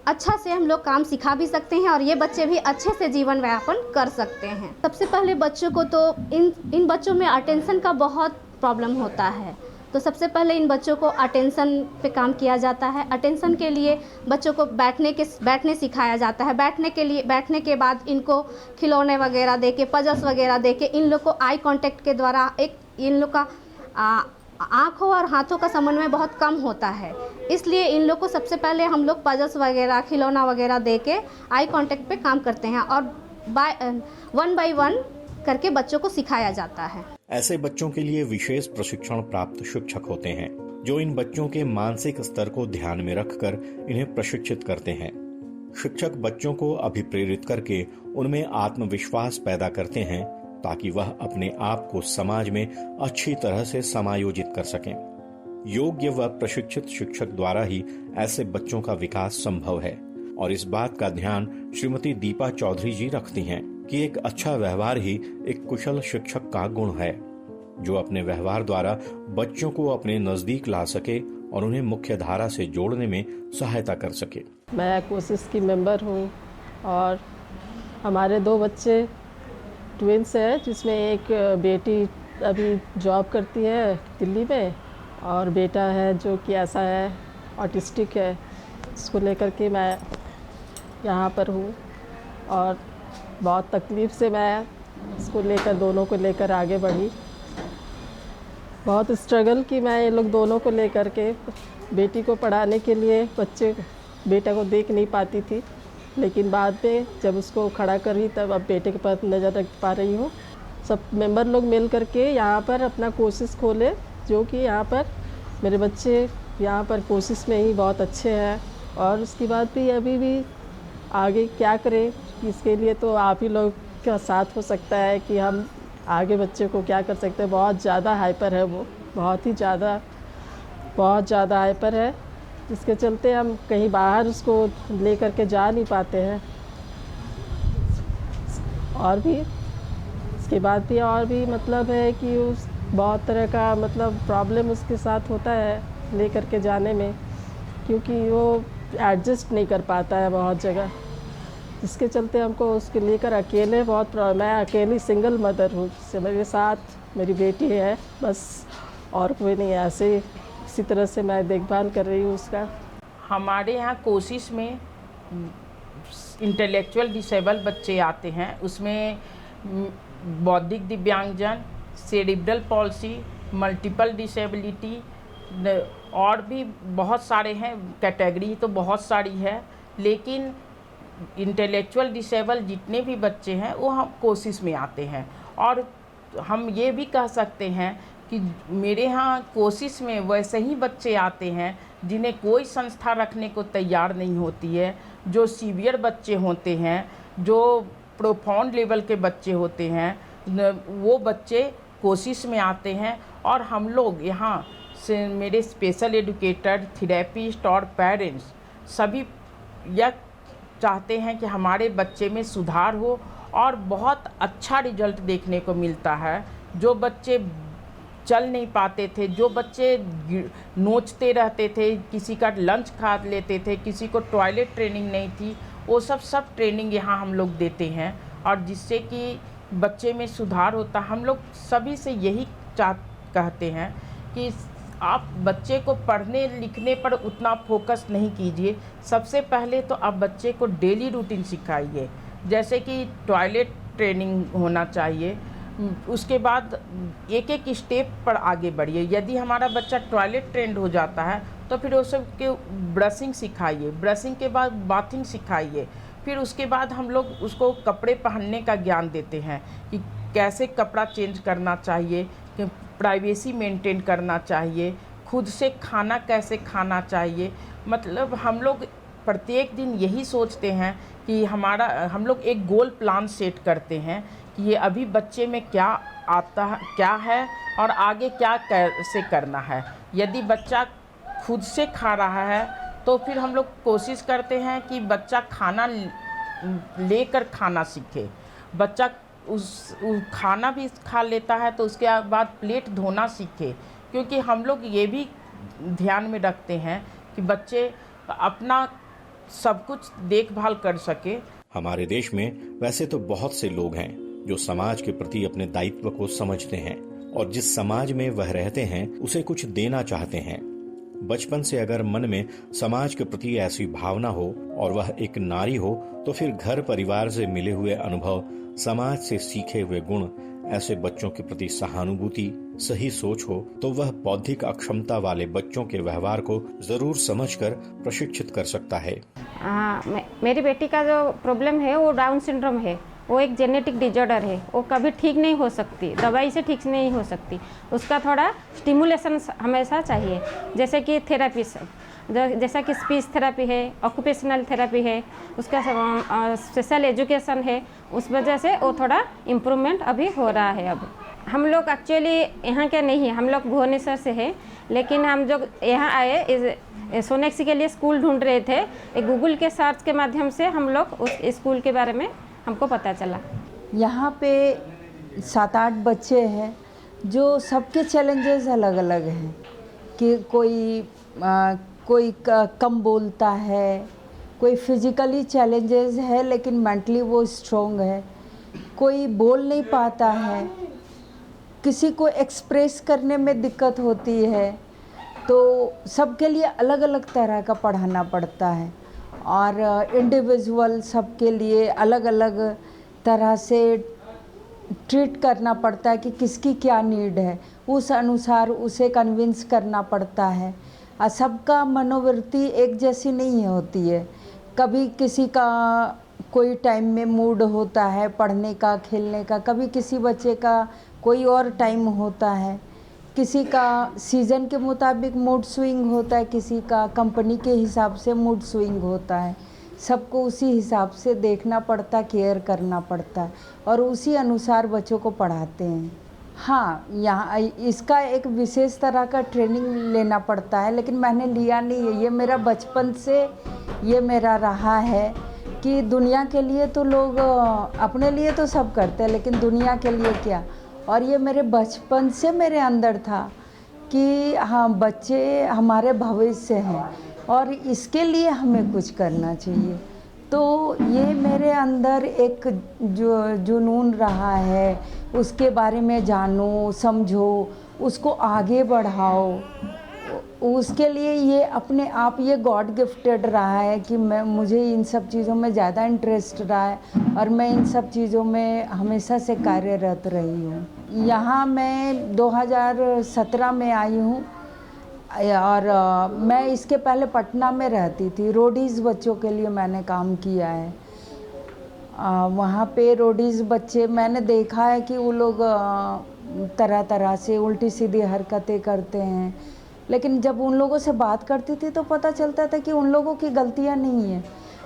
अच्छा से हम लोग काम सिखा भी सकते हैं और ये बच्चे भी अच्छे से जीवन यापन कर सकते हैं। सबसे पहले बच्चों को तो इन बच्चों में अटेंशन का बहुत प्रॉब्लम होता है, तो सबसे पहले इन बच्चों को अटेंशन पे काम किया जाता है। अटेंशन के लिए बच्चों को बैठने सिखाया जाता है। बैठने के बाद इनको खिलौने वगैरह दे के, पजल्स वगैरह दे के इन लोग को आई कांटेक्ट के द्वारा इन लोग का आँखों और हाथों का समन्वय बहुत कम होता है। इसलिए इन लोग को सबसे पहले हम लोग पजल्स वगैरह, खिलौना वगैरह दे के आई कांटेक्ट पे काम करते हैं और वन बाय वन करके बच्चों को सिखाया जाता है। ऐसे बच्चों के लिए विशेष प्रशिक्षण प्राप्त शिक्षक होते हैं जो इन बच्चों के मानसिक स्तर को ध्यान में रखकर इन्हें प्रशिक्षित करते हैं। शिक्षक बच्चों को अभिप्रेरित करके उनमें आत्मविश्वास पैदा करते हैं ताकि वह अपने आप को समाज में अच्छी तरह से समायोजित कर सकें। योग्य व प्रशिक्षित शिक्षक द्वारा ही ऐसे बच्चों का विकास संभव है और इस बात का ध्यान श्रीमती दीपा चौधरी जी रखती हैं कि एक अच्छा व्यवहार ही एक कुशल शिक्षक का गुण है जो अपने व्यवहार द्वारा बच्चों को अपने नजदीक ला सके और उन्हें मुख्य धारा से जोड़ने में सहायता कर सके। मैं कोशिश की मेंबर हूँ और हमारे 2 बच्चे ट्विंस हैं जिसमें एक बेटी अभी जॉब करती है दिल्ली में और बेटा है जो कि ऐसा है ऑटिस्टिक है। इसको लेकर के मैं यहाँ पर हूँ और बहुत तकलीफ़ से मैं इसको लेकर दोनों को लेकर आगे बढ़ी। बहुत स्ट्रगल की मैं ये लोग दोनों को लेकर के। बेटी को पढ़ाने के लिए बेटा को देख नहीं पाती थी, लेकिन बाद में जब उसको खड़ा करी तब अब बेटे के पास नज़र रख पा रही हूँ। सब मेंबर लोग मिल करके यहाँ पर अपना कोशिश खोले जो कि यहाँ पर मेरे बच्चे यहाँ पर कोशिश में ही बहुत अच्छे हैं और उसके बाद भी अभी भी आगे क्या करें इसके लिए तो आप ही लोग का साथ हो सकता है कि हम आगे बच्चे को क्या कर सकते हैं। बहुत ज़्यादा हाइपर है वो, बहुत ज़्यादा हाइपर है जिसके चलते हम कहीं बाहर उसको ले करके जा नहीं पाते हैं। और भी इसके बाद भी और भी मतलब है कि उस बहुत तरह का मतलब प्रॉब्लम उसके साथ होता है ले करके जाने में, क्योंकि वो एडजस्ट नहीं कर पाता है बहुत जगह, जिसके चलते हमको उसके लेकर अकेले मैं अकेली सिंगल मदर हूँ। मेरे साथ मेरी बेटी है बस, और कोई नहीं। ऐसे इसी तरह से मैं देखभाल कर रही हूँ उसका। हमारे यहाँ कोशिश में इंटेलेक्चुअल डिसेबल बच्चे आते हैं, उसमें बौद्धिक दिव्यांगजन, सेरिब्रल पॉल्सी, मल्टीपल डिसेबिलिटी और भी बहुत सारे हैं। कैटेगरी तो बहुत सारी है, लेकिन इंटेलेक्चुअल डिसेबल जितने भी बच्चे हैं वो हम कोशिश में आते हैं। और हम ये भी कह सकते हैं कि मेरे यहाँ कोशिश में वैसे ही बच्चे आते हैं जिन्हें कोई संस्था रखने को तैयार नहीं होती है, जो सीवियर बच्चे होते हैं, जो प्रोफाउंड लेवल के बच्चे होते हैं, वो बच्चे कोशिश में आते हैं। और हम लोग यहाँ से मेरे स्पेशल एजुकेटर, थेरेपिस्ट और पेरेंट्स सभी यह चाहते हैं कि हमारे बच्चे में सुधार हो और बहुत अच्छा रिजल्ट देखने को मिलता है। जो बच्चे चल नहीं पाते थे, जो बच्चे नोचते रहते थे, किसी का लंच खा लेते थे, किसी को टॉयलेट ट्रेनिंग नहीं थी, वो सब ट्रेनिंग यहाँ हम लोग देते हैं और जिससे कि बच्चे में सुधार होता। हम लोग सभी से यही कहते हैं कि आप बच्चे को पढ़ने लिखने पर उतना फोकस नहीं कीजिए। सबसे पहले तो आप बच्चे को डेली रूटीन सिखाइए, जैसे कि टॉयलेट ट्रेनिंग होना चाहिए। उसके बाद एक एक स्टेप पर आगे बढ़िए। यदि हमारा बच्चा टॉयलेट ट्रेंड हो जाता है तो फिर उसके ब्रशिंग सिखाइए, ब्रशिंग के बाद बाथिंग सिखाइए। फिर उसके बाद हम लोग उसको कपड़े पहनने का ज्ञान देते हैं कि कैसे कपड़ा चेंज करना चाहिए, कि प्राइवेसी मेंटेन करना चाहिए, खुद से खाना कैसे खाना चाहिए। मतलब हम लोग प्रत्येक दिन यही सोचते हैं कि हम लोग एक गोल प्लान सेट करते हैं कि ये अभी बच्चे में क्या आता है, क्या है और आगे क्या कैसे करना है। यदि बच्चा खुद से खा रहा है तो फिर हम लोग कोशिश करते हैं कि बच्चा खाना लेकर खाना सीखे। बच्चा खाना भी खा लेता है तो उसके बाद प्लेट धोना सीखे, क्योंकि हम लोग ये भी ध्यान में रखते हैं कि बच्चे अपना सब कुछ देखभाल कर सके। हमारे देश में वैसे तो बहुत से लोग हैं जो समाज के प्रति अपने दायित्व को समझते हैं और जिस समाज में वह रहते हैं उसे कुछ देना चाहते हैं। बचपन से अगर मन में समाज के प्रति ऐसी भावना हो और वह एक नारी हो तो फिर घर परिवार से मिले हुए अनुभव, समाज से सीखे हुए गुण, ऐसे बच्चों के प्रति सहानुभूति, सही सोच हो तो वह बौद्धिक अक्षमता वाले बच्चों के व्यवहार को जरूर समझकर प्रशिक्षित कर सकता है। मेरी बेटी का जो प्रॉब्लम है वो डाउन सिंड्रोम है। वो एक जेनेटिक डिजॉर्डर है, वो कभी ठीक नहीं हो सकती, दवाई से ठीक नहीं हो सकती। उसका थोड़ा स्टिमुलेशन हमेशा चाहिए, जैसे कि थेरेपी, जैसा कि स्पीच थेरेपी है, ऑक्यूपेशनल थेरेपी है, उसका स्पेशल एजुकेशन है। उस वजह से वो थोड़ा इम्प्रूवमेंट अभी हो रहा है। अब हम लोग एक्चुअली यहाँ के नहीं हैं, हम लोग भुवनेश्वर से हैं, लेकिन हम जो यहाँ आए सोनेक्सी के लिए स्कूल ढूंढ रहे थे। गूगल के सर्च के माध्यम से हम लोग उस स्कूल के बारे में हमको पता चला। यहाँ पे 7-8 बच्चे हैं जो सबके चैलेंजेस अलग अलग हैं कि कोई कम बोलता है, कोई फिजिकली चैलेंजेस है लेकिन मेंटली वो स्ट्रॉन्ग है, कोई बोल नहीं पाता है, किसी को एक्सप्रेस करने में दिक्कत होती है। तो सबके लिए अलग अलग तरह का पढ़ाना पड़ता है और इंडिविजुअल सबके लिए अलग अलग तरह से ट्रीट करना पड़ता है कि किसकी क्या नीड है, उस अनुसार उसे कन्विंस करना पड़ता है। और सबका मनोवृत्ति एक जैसी नहीं होती है। कभी किसी का कोई टाइम में मूड होता है पढ़ने का, खेलने का, कभी किसी बच्चे का कोई और टाइम होता है, किसी का सीज़न के मुताबिक मूड स्विंग होता है, किसी का कंपनी के हिसाब से मूड स्विंग होता है। सबको उसी हिसाब से देखना पड़ता, केयर करना पड़ता है और उसी अनुसार बच्चों को पढ़ाते हैं। हाँ, यहाँ इसका एक विशेष तरह का ट्रेनिंग लेना पड़ता है, लेकिन मैंने लिया नहीं है। ये मेरा बचपन से ये मेरा रहा है कि दुनिया के लिए तो लोग अपने लिए तो सब करते हैं, लेकिन दुनिया के लिए क्या। और ये मेरे बचपन से मेरे अंदर था कि हाँ, बच्चे हमारे भविष्य हैं और इसके लिए हमें कुछ करना चाहिए। तो ये मेरे अंदर एक जो जुनून रहा है, उसके बारे में जानो, समझो, उसको आगे बढ़ाओ। उसके लिए ये अपने आप ये गॉड गिफ्टेड रहा है कि मुझे इन सब चीज़ों में ज़्यादा इंटरेस्ट रहा है और मैं इन सब चीज़ों में हमेशा से कार्यरत रही हूँ। यहाँ मैं 2017 में आई हूँ और मैं इसके पहले पटना में रहती थी। रोडीज़ बच्चों के लिए मैंने काम किया है। वहाँ पे रोडीज़ बच्चे मैंने देखा है कि वो लोग तरह तरह से उल्टी सीधी हरकतें करते हैं, लेकिन जब उन लोगों से बात करती थी तो पता चलता था कि उन लोगों की गलतियाँ नहीं हैं,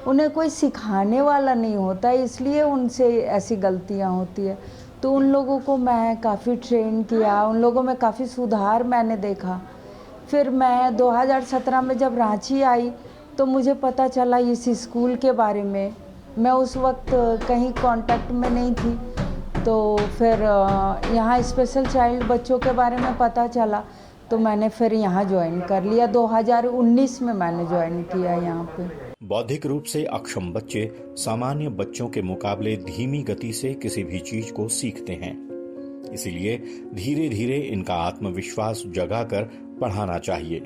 उन्हें कोई सिखाने वाला नहीं होता, इसलिए उनसे ऐसी गलतियाँ होती है। तो उन लोगों को मैं काफ़ी ट्रेन किया, उन लोगों में काफ़ी सुधार मैंने देखा। फिर मैं 2017 में जब रांची आई तो मुझे पता चला इस स्कूल के बारे में। मैं उस वक्त कहीं कांटेक्ट में नहीं थी, तो फिर यहाँ स्पेशल चाइल्ड बच्चों के बारे में पता चला तो मैंने फिर यहाँ ज्वाइन कर लिया। 2019 में मैंने ज्वाइन किया यहाँ पे। बौद्धिक रूप से अक्षम बच्चे सामान्य बच्चों के मुकाबले धीमी गति से किसी भी चीज को सीखते हैं, इसीलिए धीरे धीरे इनका आत्मविश्वास जगाकर पढ़ाना चाहिए।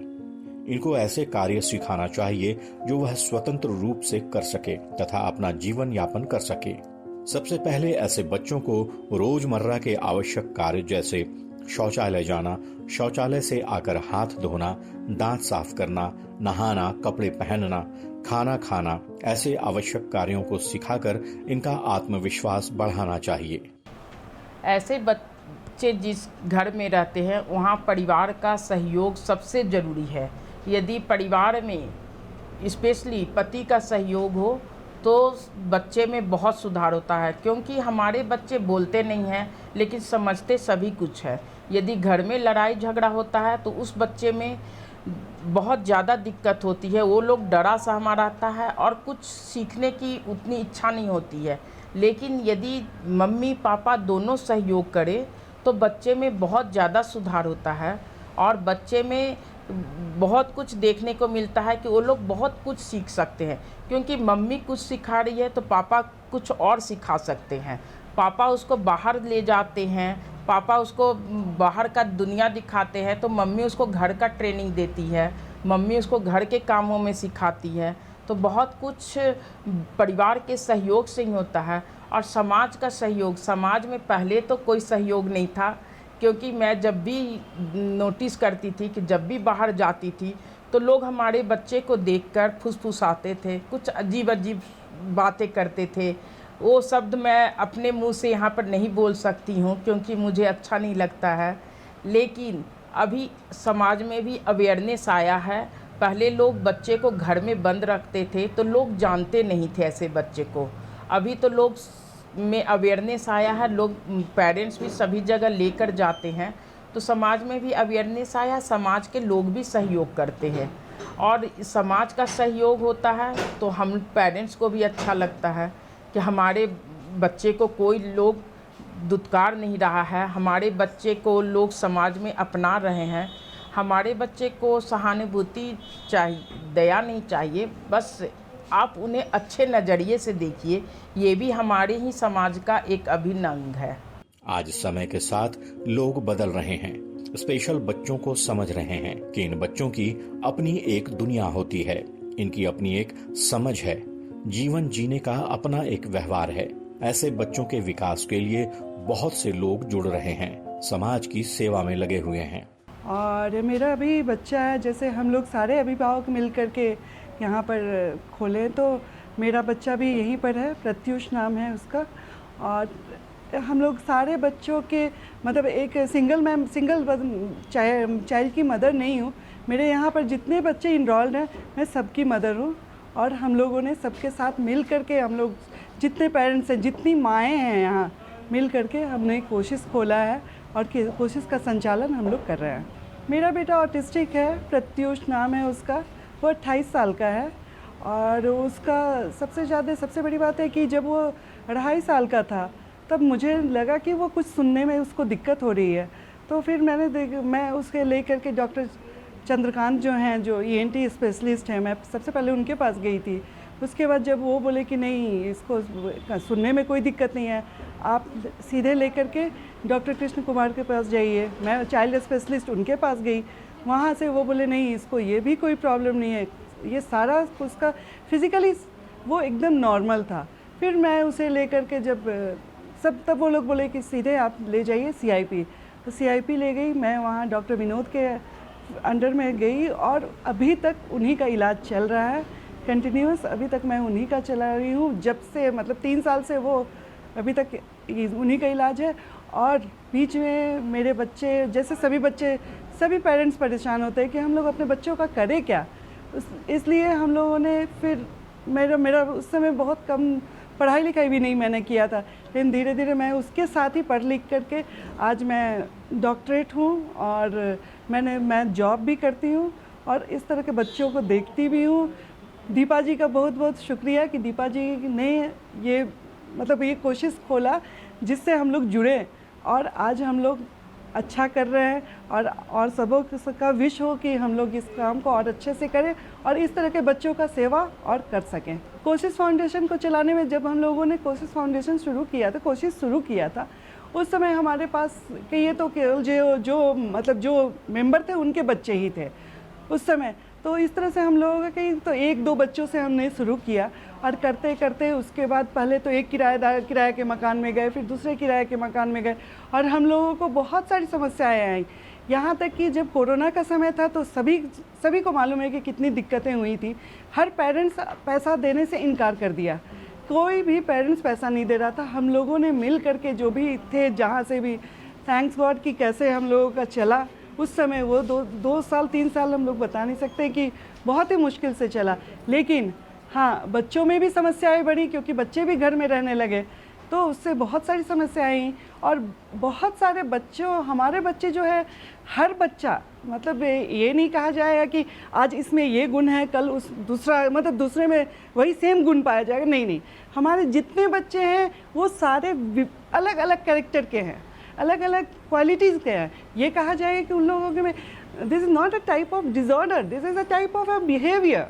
इनको ऐसे कार्य सिखाना चाहिए जो वह स्वतंत्र रूप से कर सके तथा अपना जीवन यापन कर सके। सबसे पहले ऐसे बच्चों को रोजमर्रा के आवश्यक कार्य जैसे शौचालय जाना, शौचालय से आकर हाथ धोना, दांत साफ करना, नहाना, कपड़े पहनना, खाना खाना, ऐसे आवश्यक कार्यों को सिखाकर इनका आत्मविश्वास बढ़ाना चाहिए। ऐसे बच्चे जिस घर में रहते हैं वहाँ परिवार का सहयोग सबसे ज़रूरी है। यदि परिवार में स्पेशली पति का सहयोग हो तो बच्चे में बहुत सुधार होता है, क्योंकि हमारे बच्चे बोलते नहीं हैं लेकिन समझते सभी कुछ है। यदि घर में लड़ाई झगड़ा होता है तो उस बच्चे में बहुत ज़्यादा दिक्कत होती है, वो लोग डरा सहमा रहता है और कुछ सीखने की उतनी इच्छा नहीं होती है। लेकिन यदि मम्मी पापा दोनों सहयोग करें तो बच्चे में बहुत ज़्यादा सुधार होता है और बच्चे में बहुत कुछ देखने को मिलता है कि वो लोग बहुत कुछ सीख सकते हैं, क्योंकि मम्मी कुछ सिखा रही है तो पापा कुछ और सिखा सकते हैं। पापा उसको बाहर ले जाते हैं, पापा उसको बाहर का दुनिया दिखाते हैं, तो मम्मी उसको घर का ट्रेनिंग देती है, मम्मी उसको घर के कामों में सिखाती है। तो बहुत कुछ परिवार के सहयोग से ही होता है। और समाज का सहयोग, समाज में पहले तो कोई सहयोग नहीं था, क्योंकि मैं जब भी नोटिस करती थी कि जब भी बाहर जाती थी तो लोग हमारे बच्चे को देखकर फुसफुसाते थे, कुछ अजीब अजीब बातें करते थे। वो शब्द मैं अपने मुंह से यहाँ पर नहीं बोल सकती हूँ क्योंकि मुझे अच्छा नहीं लगता है। लेकिन अभी समाज में भी अवेयरनेस आया है। पहले लोग बच्चे को घर में बंद रखते थे तो लोग जानते नहीं थे ऐसे बच्चे को। अभी तो लोग में अवेयरनेस आया है, लोग पेरेंट्स भी सभी जगह लेकर जाते हैं, तो समाज में भी अवेयरनेस आया, समाज के लोग भी सहयोग करते हैं और समाज का सहयोग होता है तो हम पेरेंट्स को भी अच्छा लगता है कि हमारे बच्चे को कोई लोग दुत्कार नहीं रहा है, हमारे बच्चे को लोग समाज में अपना रहे हैं। हमारे बच्चे को सहानुभूति चाहिए, दया नहीं चाहिए, बस आप उन्हें अच्छे नज़रिए से देखिए। ये भी हमारे ही समाज का एक अभिन्न अंग है। आज समय के साथ लोग बदल रहे हैं, स्पेशल बच्चों को समझ रहे हैं कि इन बच्चों की अपनी एक दुनिया होती है, इनकी अपनी एक समझ है, जीवन जीने का अपना एक व्यवहार है। ऐसे बच्चों के विकास के लिए बहुत से लोग जुड़ रहे हैं, समाज की सेवा में लगे हुए हैं। और मेरा भी बच्चा है, जैसे हम लोग सारे अभिभावक मिल करके यहाँ पर खोले, तो मेरा बच्चा भी यहीं पर है, प्रत्युष नाम है उसका। और हम लोग सारे बच्चों के मतलब एक सिंगल चाइल्ड की मदर नहीं हूँ। मेरे यहाँ पर जितने बच्चे इनरोल्ड हैं मैं सबकी मदर हूँ। और हम लोगों ने सबके साथ मिल करके, हम लोग जितने पेरेंट्स हैं, जितनी माएँ हैं यहाँ, मिल करके हमने कोशिश खोला है और कोशिश का संचालन हम लोग कर रहे हैं। मेरा बेटा ऑटिस्टिक है, प्रत्युष नाम है उसका, वो 28 साल का है। और उसका सबसे बड़ी बात है कि जब वो 2.5 साल का था तब मुझे लगा कि वो कुछ सुनने में उसको दिक्कत हो रही है। तो फिर मैं उसके ले करके डॉक्टर चंद्रकांत जो हैं, जो ENT स्पेशलिस्ट हैं, मैं सबसे पहले उनके पास गई थी। उसके बाद जब वो बोले कि नहीं, इसको सुनने में कोई दिक्कत नहीं है, आप सीधे ले करके डॉक्टर कृष्ण कुमार के पास जाइए। मैं चाइल्ड स्पेशलिस्ट उनके पास गई, वहाँ से वो बोले नहीं, इसको ये भी कोई प्रॉब्लम नहीं है, ये सारा उसका फिज़िकली वो एकदम नॉर्मल था। फिर मैं उसे ले करके तब वो लोग बोले कि सीधे आप ले जाइए CIP। तो CIP ले गई, मैं वहाँ डॉक्टर विनोद के अंडर में गई और अभी तक उन्हीं का इलाज चल रहा है कंटिन्यूस। अभी तक मैं उन्हीं का चला रही हूँ, जब से मतलब 3 साल से वो अभी तक उन्हीं का इलाज है। और बीच में मेरे बच्चे, जैसे सभी पेरेंट्स परेशान होते हैं कि हम लोग अपने बच्चों का करें क्या, इसलिए हम लोगों ने फिर मेरा उस समय बहुत कम पढ़ाई लिखाई भी नहीं मैंने किया था, लेकिन धीरे धीरे मैं उसके साथ ही पढ़ लिख करके आज मैं डॉक्टरेट हूँ और मैं जॉब भी करती हूँ और इस तरह के बच्चों को देखती भी हूँ। दीपा जी का बहुत बहुत शुक्रिया कि दीपा जी ने ये कोशिश खोला जिससे हम लोग जुड़े और आज हम लोग अच्छा कर रहे हैं और सबों का विश हो कि हम लोग इस काम को और अच्छे से करें और इस तरह के बच्चों का सेवा और कर सकें। कोशिश फाउंडेशन को चलाने में जब हम लोगों ने कोशिश फाउंडेशन शुरू किया था उस समय हमारे पास कि ये तो केवल जो मेंबर थे उनके बच्चे ही थे उस समय। तो इस तरह से हम लोगों के तो 1-2 बच्चों से हमने शुरू किया और करते करते उसके बाद पहले तो एक किराए के मकान में गए, फिर दूसरे किराए के मकान में गए और हम लोगों को बहुत सारी समस्याएं आई। यहाँ तक कि जब कोरोना का समय था तो सभी को मालूम है कि कितनी दिक्कतें हुई थी। हर पेरेंट्स पैसा देने से इनकार कर दिया, कोई भी पेरेंट्स पैसा नहीं दे रहा था। हम लोगों ने मिल करके जो भी थे, जहाँ से भी थैंक्स गॉड कि कैसे हम लोगों का चला उस समय। वो 2-3 साल हम लोग बता नहीं सकते कि बहुत ही मुश्किल से चला। लेकिन हाँ, बच्चों में भी समस्याएं बढ़ी क्योंकि बच्चे भी घर में रहने लगे, तो उससे बहुत सारी समस्याएं आई। और बहुत सारे हमारे बच्चे जो है, हर बच्चा, मतलब ये नहीं कहा जाएगा कि आज इसमें ये गुण है, कल उस दूसरे में वही सेम गुण पाया जाएगा। नहीं, हमारे जितने बच्चे हैं वो सारे अलग अलग कैरेक्टर के हैं, अलग अलग क्वालिटीज़ के हैं। ये कहा जाएगा कि उन लोगों के में this is not a type of disorder, this is a type of a behaviour.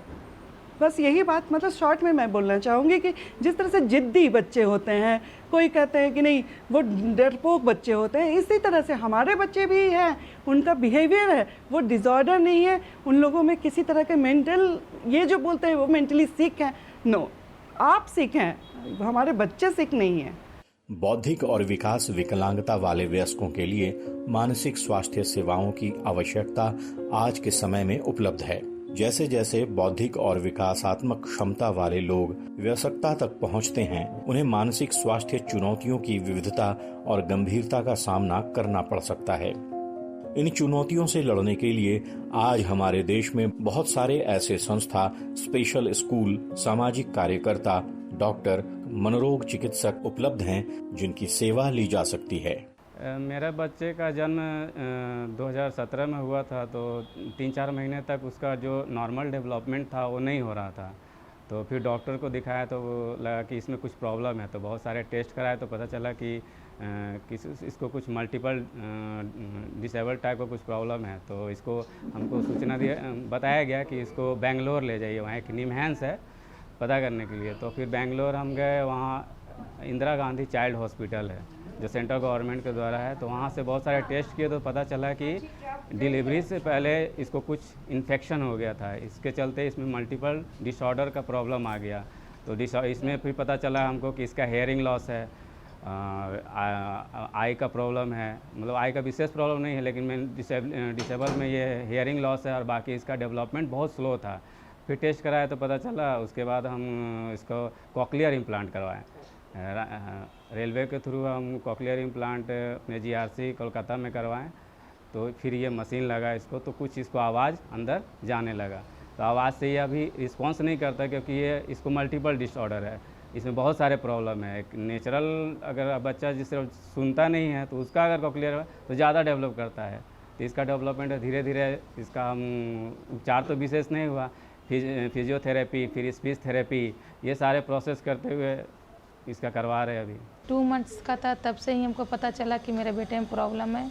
बस यही बात मतलब शॉर्ट में मैं बोलना चाहूँगी कि जिस तरह से जिद्दी बच्चे होते हैं, कोई कहते हैं कि नहीं वो डरपोक बच्चे होते हैं, इसी तरह से हमारे बच्चे भी हैं। उनका बिहेवियर है वो डिसऑर्डर नहीं है, उन लोगों में किसी तरह के मेंटल, ये जो बोलते हैं वो मेंटली सिक हैं, नो, आप सिक हैं, हमारे बच्चे सिक नहीं हैं। बौद्धिक और विकास विकलांगता वाले वयस्कों के लिए मानसिक स्वास्थ्य सेवाओं की आवश्यकता आज के समय में उपलब्ध है। जैसे जैसे बौद्धिक और विकासात्मक क्षमता वाले लोग वयस्कता तक पहुंचते हैं, उन्हें मानसिक स्वास्थ्य चुनौतियों की विविधता और गंभीरता का सामना करना पड़ सकता है। इन चुनौतियों से लड़ने के लिए आज हमारे देश में बहुत सारे ऐसे संस्था, स्पेशल स्कूल, सामाजिक कार्यकर्ता, डॉक्टर, मनोरोग चिकित्सक उपलब्ध हैं जिनकी सेवा ली जा सकती है। मेरे बच्चे का जन्म 2017 में हुआ था, तो 3-4 महीने तक उसका जो नॉर्मल डेवलपमेंट था वो नहीं हो रहा था। तो फिर डॉक्टर को दिखाया तो वो लगा कि इसमें कुछ प्रॉब्लम है, तो बहुत सारे टेस्ट कराए तो पता चला कि इसको कुछ मल्टीपल डिसेबल टाइप का कुछ प्रॉब्लम है। तो इसको हमको सूचना बताया गया कि इसको बेंगलोर ले जाइए, वहाँ एक निमहैंस है पता करने के लिए। तो फिर बेंगलोर हम गए, वहाँ इंदिरा गांधी चाइल्ड हॉस्पिटल है जो सेंट्रल गवर्नमेंट के द्वारा है। तो वहाँ से बहुत सारे टेस्ट किए तो पता चला कि डिलीवरी से पहले इसको कुछ इन्फेक्शन हो गया था, इसके चलते इसमें मल्टीपल डिसऑर्डर का प्रॉब्लम आ गया। तो इसमें फिर पता चला हमको कि इसका हेयरिंग लॉस है, आई का प्रॉब्लम है, मतलब आई का विशेष प्रॉब्लम नहीं है, लेकिन मैं डिसेबल में ये हेयरिंग लॉस है और बाकी इसका डेवलपमेंट बहुत स्लो था। फिर टेस्ट कराया तो पता चला, उसके बाद हम इसको कॉकलियर इम्प्लांट करवाएं। रेलवे के थ्रू हम कॉकलियर इम्प्लांट अपने GRC कोलकाता में करवाएं। तो फिर ये मशीन लगा इसको, तो कुछ इसको आवाज़ अंदर जाने लगा। तो आवाज़ से ये अभी रिस्पॉन्स नहीं करता क्योंकि ये इसको मल्टीपल डिसऑर्डर है, इसमें बहुत सारे प्रॉब्लम है। एक नेचुरल अगर बच्चा जिससे सुनता नहीं है तो उसका अगर कॉकलियर है तो ज़्यादा डेवलप करता है। तो इसका डेवलपमेंट धीरे धीरे, इसका हम उपचार तो विशेष नहीं हुआ, फिजियोथेरेपी, फिर स्पीच थेरेपी, ये सारे प्रोसेस करते हुए इसका करवा रहे हैं। अभी 2 मंथ्स का था, तब से ही हमको पता चला कि मेरे बेटे में प्रॉब्लम है।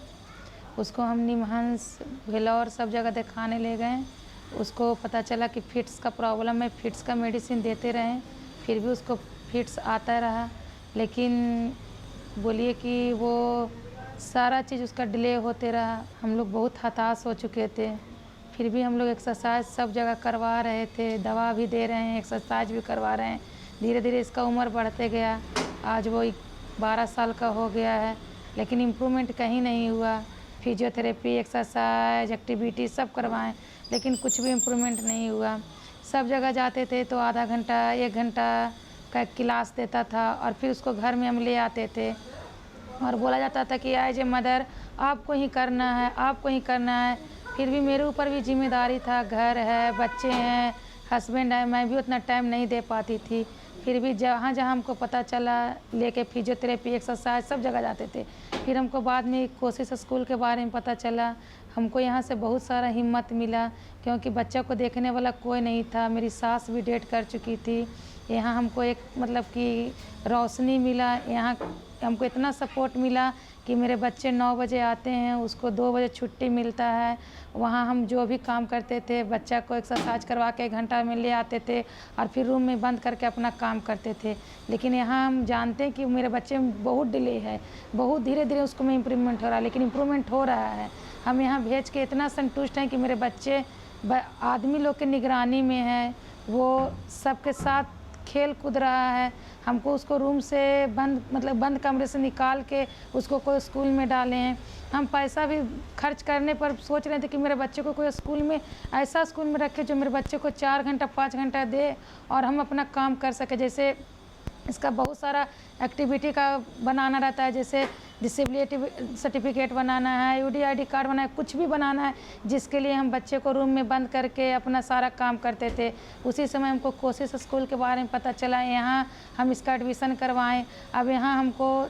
उसको हम निमहंस, भेलौर सब जगह दिखाने ले गए। उसको पता चला कि फिट्स का प्रॉब्लम है, फिट्स का मेडिसिन देते रहे, फिर भी उसको फिट्स आता रहा। लेकिन बोलिए कि वो सारा चीज़ उसका डिले होते रहा। हम लोग बहुत हताश हो चुके थे, फिर भी हम लोग एक्सरसाइज सब जगह करवा रहे थे, दवा भी दे रहे हैं, एक्सरसाइज भी करवा रहे हैं। धीरे धीरे इसका उम्र बढ़ते गया, आज वो 12 साल का हो गया है, लेकिन इम्प्रूवमेंट कहीं नहीं हुआ। फिजियोथेरेपी, एक्सरसाइज, एक्टिविटी सब करवाएं, लेकिन कुछ भी इम्प्रूवमेंट नहीं हुआ। सब जगह जाते थे तो आधा घंटा 1 घंटा का क्लास देता था और फिर उसको घर में हम ले आते थे और बोला जाता था कि एज ए मदर आपको ही करना है, आपको ही करना है। फिर भी मेरे ऊपर भी जिम्मेदारी था, घर है, बच्चे हैं, हस्बैंड है, मैं भी उतना टाइम नहीं दे पाती थी। फिर भी जहाँ जहाँ हमको पता चला लेके फिजियोथेरेपी, एक्सरसाइज सब जगह जाते थे। फिर हमको बाद में कोशिश स्कूल के बारे में पता चला। हमको यहाँ से बहुत सारा हिम्मत मिला क्योंकि बच्चा को देखने वाला कोई नहीं था। मेरी सास भी डेट कर चुकी थी। यहाँ हमको एक मतलब कि रोशनी मिला, यहाँ हमको इतना सपोर्ट मिला कि मेरे बच्चे 9 बजे आते हैं, उसको 2 बजे छुट्टी मिलता है। वहाँ हम जो भी काम करते थे, बच्चा को एक्सरसाइज करवा के 1 घंटा में ले आते थे और फिर रूम में बंद करके अपना काम करते थे। लेकिन यहाँ हम जानते हैं कि मेरे बच्चे में बहुत डिले है, बहुत धीरे धीरे उसको में इम्प्रूवमेंट हो रहा है, लेकिन इम्प्रूवमेंट हो रहा है। हम यहाँ भेज के इतना संतुष्ट हैं कि मेरे बच्चे आदमी लोग के निगरानी में है, वो सबके साथ खेल कूद रहा है। हमको उसको रूम से बंद कमरे से निकाल के उसको कोई स्कूल में डाले हैं। हम पैसा भी खर्च करने पर सोच रहे थे कि मेरे बच्चे को कोई स्कूल में, ऐसा स्कूल में रखे जो मेरे बच्चे को 4 घंटा 5 घंटा दे और हम अपना काम कर सके। जैसे इसका बहुत सारा एक्टिविटी का बनाना रहता है, जैसे डिसेबिलिटी सर्टिफिकेट बनाना है, UDID कार्ड बनाना है, कुछ भी बनाना है, जिसके लिए हम बच्चे को रूम में बंद करके अपना सारा काम करते थे। उसी समय हमको कोशिश स्कूल के बारे में पता चला, यहाँ हम इसका एडमिशन करवाएं। अब यहाँ हमको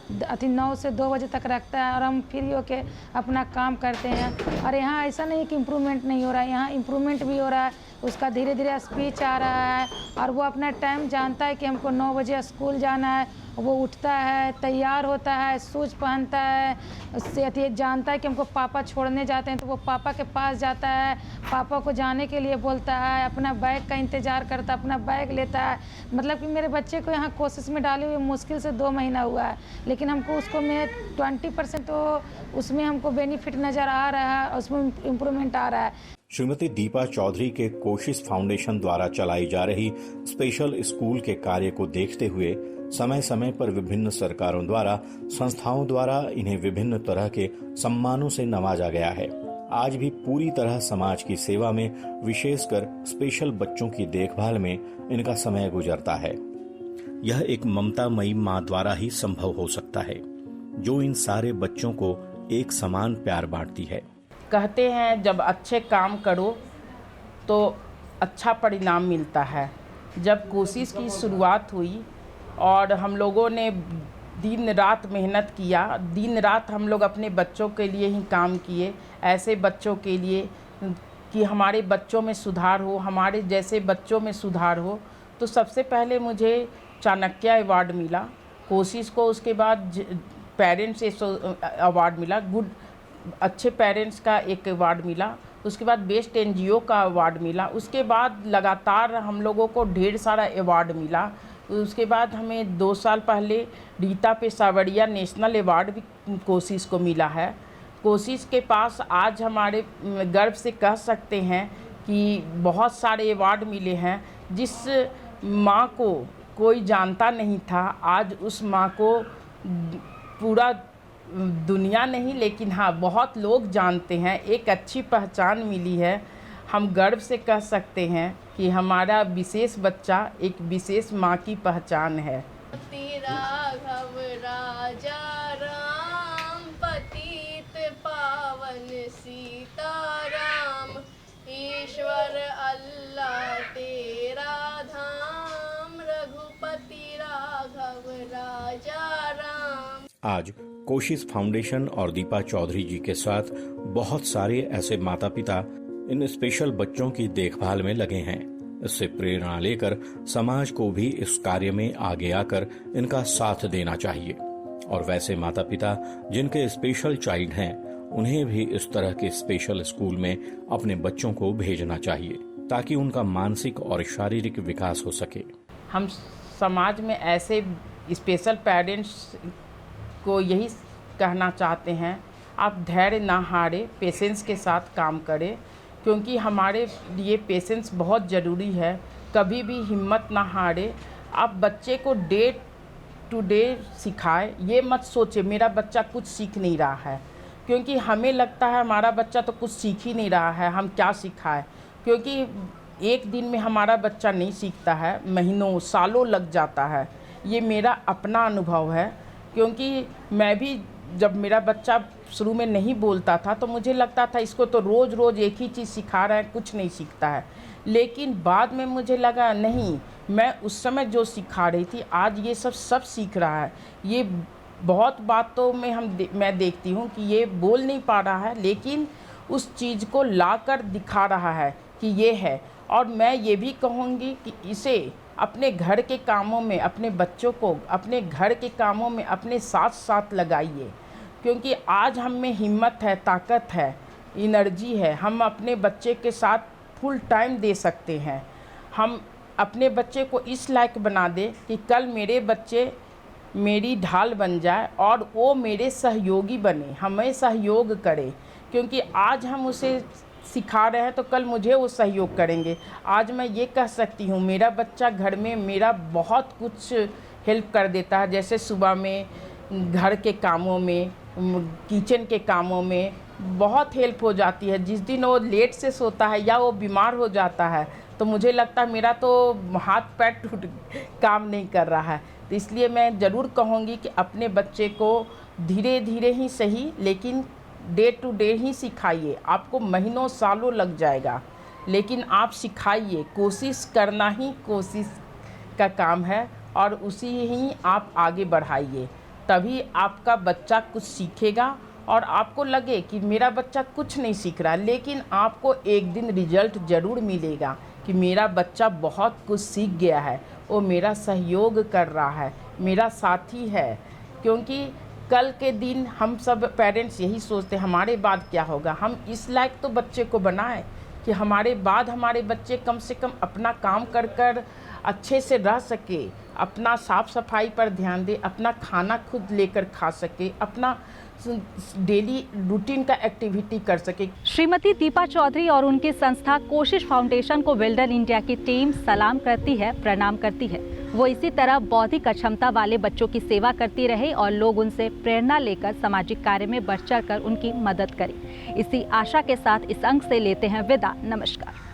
9 से 2 बजे तक रखता है और हम फ्री होके अपना काम करते हैं। और यहाँ ऐसा नहीं कि इम्प्रूवमेंट नहीं हो रहा है, यहाँ इम्प्रूवमेंट भी हो रहा है। उसका धीरे धीरे स्पीच आ रहा है और वो अपना टाइम जानता है कि हमको 9 बजे स्कूल जाना है। वो उठता है, तैयार होता है, शूज पहनता है, उससे जानता है कि हमको पापा छोड़ने जाते हैं तो वो पापा के पास जाता है, पापा को जाने के लिए बोलता है, अपना बैग का इंतज़ार करता है, अपना बैग लेता है। मतलब कि मेरे बच्चे को यहाँ कोशिश में डाले हुए मुश्किल से 2 महीना हुआ है, लेकिन हमको उसको में 20% तो उसमें हमको बेनिफिट नज़र आ रहा है, उसमें इम्प्रूवमेंट आ रहा है। श्रीमती दीपा चौधरी के कोशिश फाउंडेशन द्वारा चलाई जा रही स्पेशल स्कूल के कार्य को देखते हुए समय समय पर विभिन्न सरकारों द्वारा, संस्थाओं द्वारा इन्हें विभिन्न तरह के सम्मानों से नवाजा गया है। आज भी पूरी तरह समाज की सेवा में, विशेषकर स्पेशल बच्चों की देखभाल में इनका समय गुजरता है। यह एक ममतामयी माँ द्वारा ही संभव हो सकता है, जो इन सारे बच्चों को एक समान प्यार बांटती है। कहते हैं जब अच्छे काम करो तो अच्छा परिणाम मिलता है। जब कोशिश की शुरुआत हुई और हम लोगों ने दिन रात मेहनत किया, दिन रात हम लोग अपने बच्चों के लिए ही काम किए, ऐसे बच्चों के लिए कि हमारे बच्चों में सुधार हो, हमारे जैसे बच्चों में सुधार हो। तो सबसे पहले मुझे चाणक्य अवार्ड मिला कोशिश को, उसके बाद पेरेंट्स अवार्ड मिला, गुड अच्छे पेरेंट्स का एक अवार्ड मिला, उसके बाद बेस्ट NGO का अवार्ड मिला, उसके बाद लगातार हम लोगों को ढेर सारा अवार्ड मिला। उसके बाद हमें 2 साल पहले रीता पेशावरिया नेशनल अवार्ड भी कोशिश को मिला है। कोशिश के पास आज हमारे गर्व से कह सकते हैं कि बहुत सारे अवार्ड मिले हैं। जिस माँ को कोई जानता नहीं था, आज उस माँ को पूरा दुनिया नहीं लेकिन हाँ बहुत लोग जानते हैं, एक अच्छी पहचान मिली है। हम गर्व से कह सकते हैं कि हमारा विशेष बच्चा एक विशेष माँ की पहचान है। राघव राजा राम पतित पावन सीताराम, ईश्वर अल्लाह तेरा धाम, रघुपति राघव राजा राम। आज कोशिश फाउंडेशन और दीपा चौधरी जी के साथ बहुत सारे ऐसे माता पिता इन स्पेशल बच्चों की देखभाल में लगे हैं। इससे प्रेरणा लेकर समाज को भी इस कार्य में आगे आकर इनका साथ देना चाहिए। और वैसे माता पिता जिनके स्पेशल चाइल्ड हैं, उन्हें भी इस तरह के स्पेशल स्कूल में अपने बच्चों को भेजना चाहिए, ताकि उनका मानसिक और शारीरिक विकास हो सके। हम समाज में ऐसे स्पेशल पेरेंट्स को यही कहना चाहते हैं, आप धैर्य ना हारें, पेशेंस के साथ काम करें, क्योंकि हमारे लिए पेशेंस बहुत ज़रूरी है। कभी भी हिम्मत ना हारें। आप बच्चे को डे टू डे सिखाएं, ये मत सोचें मेरा बच्चा कुछ सीख नहीं रहा है, क्योंकि हमें लगता है हमारा बच्चा तो कुछ सीख ही नहीं रहा है, हम क्या सिखाएं। क्योंकि एक दिन में हमारा बच्चा नहीं सीखता है, महीनों सालों लग जाता है। ये मेरा अपना अनुभव है, क्योंकि मैं भी जब मेरा बच्चा शुरू में नहीं बोलता था तो मुझे लगता था इसको तो रोज़ रोज़ एक ही चीज़ सिखा रहा है, कुछ नहीं सीखता है। लेकिन बाद में मुझे लगा नहीं, मैं उस समय जो सिखा रही थी आज ये सब सीख रहा है। ये बहुत बातों में मैं देखती हूँ कि ये बोल नहीं पा रहा है, लेकिन उस चीज़ को लाकर दिखा रहा है कि ये है। और मैं ये भी कहूँगी कि इसे अपने घर के कामों में, अपने बच्चों को अपने घर के कामों में अपने साथ साथ लगाइए, क्योंकि आज हम में हिम्मत है, ताकत है, एनर्जी है। हम अपने बच्चे के साथ फुल टाइम दे सकते हैं। हम अपने बच्चे को इस लायक बना दें कि कल मेरे बच्चे मेरी ढाल बन जाए और वो मेरे सहयोगी बने, हमें सहयोग करे, क्योंकि आज हम उसे सिखा रहे हैं तो कल मुझे वो सहयोग करेंगे। आज मैं ये कह सकती हूँ मेरा बच्चा घर में मेरा बहुत कुछ हेल्प कर देता है, जैसे सुबह में घर के कामों में, किचन के कामों में बहुत हेल्प हो जाती है। जिस दिन वो लेट से सोता है या वो बीमार हो जाता है तो मुझे लगता है मेरा तो हाथ पैर टूट काम नहीं कर रहा है। तो इसलिए मैं ज़रूर कहूँगी कि अपने बच्चे को धीरे धीरे ही सही, लेकिन डे टू डे ही सिखाइए। आपको महीनों सालों लग जाएगा, लेकिन आप सिखाइए। कोशिश करना ही कोशिश का काम है और उसी ही आप आगे बढ़ाइए, तभी आपका बच्चा कुछ सीखेगा और आपको लगे कि मेरा बच्चा कुछ नहीं सीख रहा, लेकिन आपको एक दिन रिजल्ट ज़रूर मिलेगा कि मेरा बच्चा बहुत कुछ सीख गया है, वो मेरा सहयोग कर रहा है, मेरा साथी है। क्योंकि कल के दिन हम सब पेरेंट्स यही सोचते हैं हमारे बाद क्या होगा। हम इस लायक तो बच्चे को बनाएं कि हमारे बाद हमारे बच्चे कम से कम अपना काम कर कर अच्छे से रह सके, अपना साफ सफाई पर ध्यान दे, अपना खाना खुद लेकर खा सके, अपना डेली रूटीन का एक्टिविटी कर सके। श्रीमती दीपा चौधरी और उनकी संस्था कोशिश फाउंडेशन को वेल्डन इंडिया की टीम सलाम करती है, प्रणाम करती है। वो इसी तरह बौद्धिक अक्षमता वाले बच्चों की सेवा करती रहे और लोग उनसे प्रेरणा लेकर सामाजिक कार्य में बढ़ चढ़कर उनकी मदद करें। इसी आशा के साथ इस अंक से लेते हैं विदा। नमस्कार।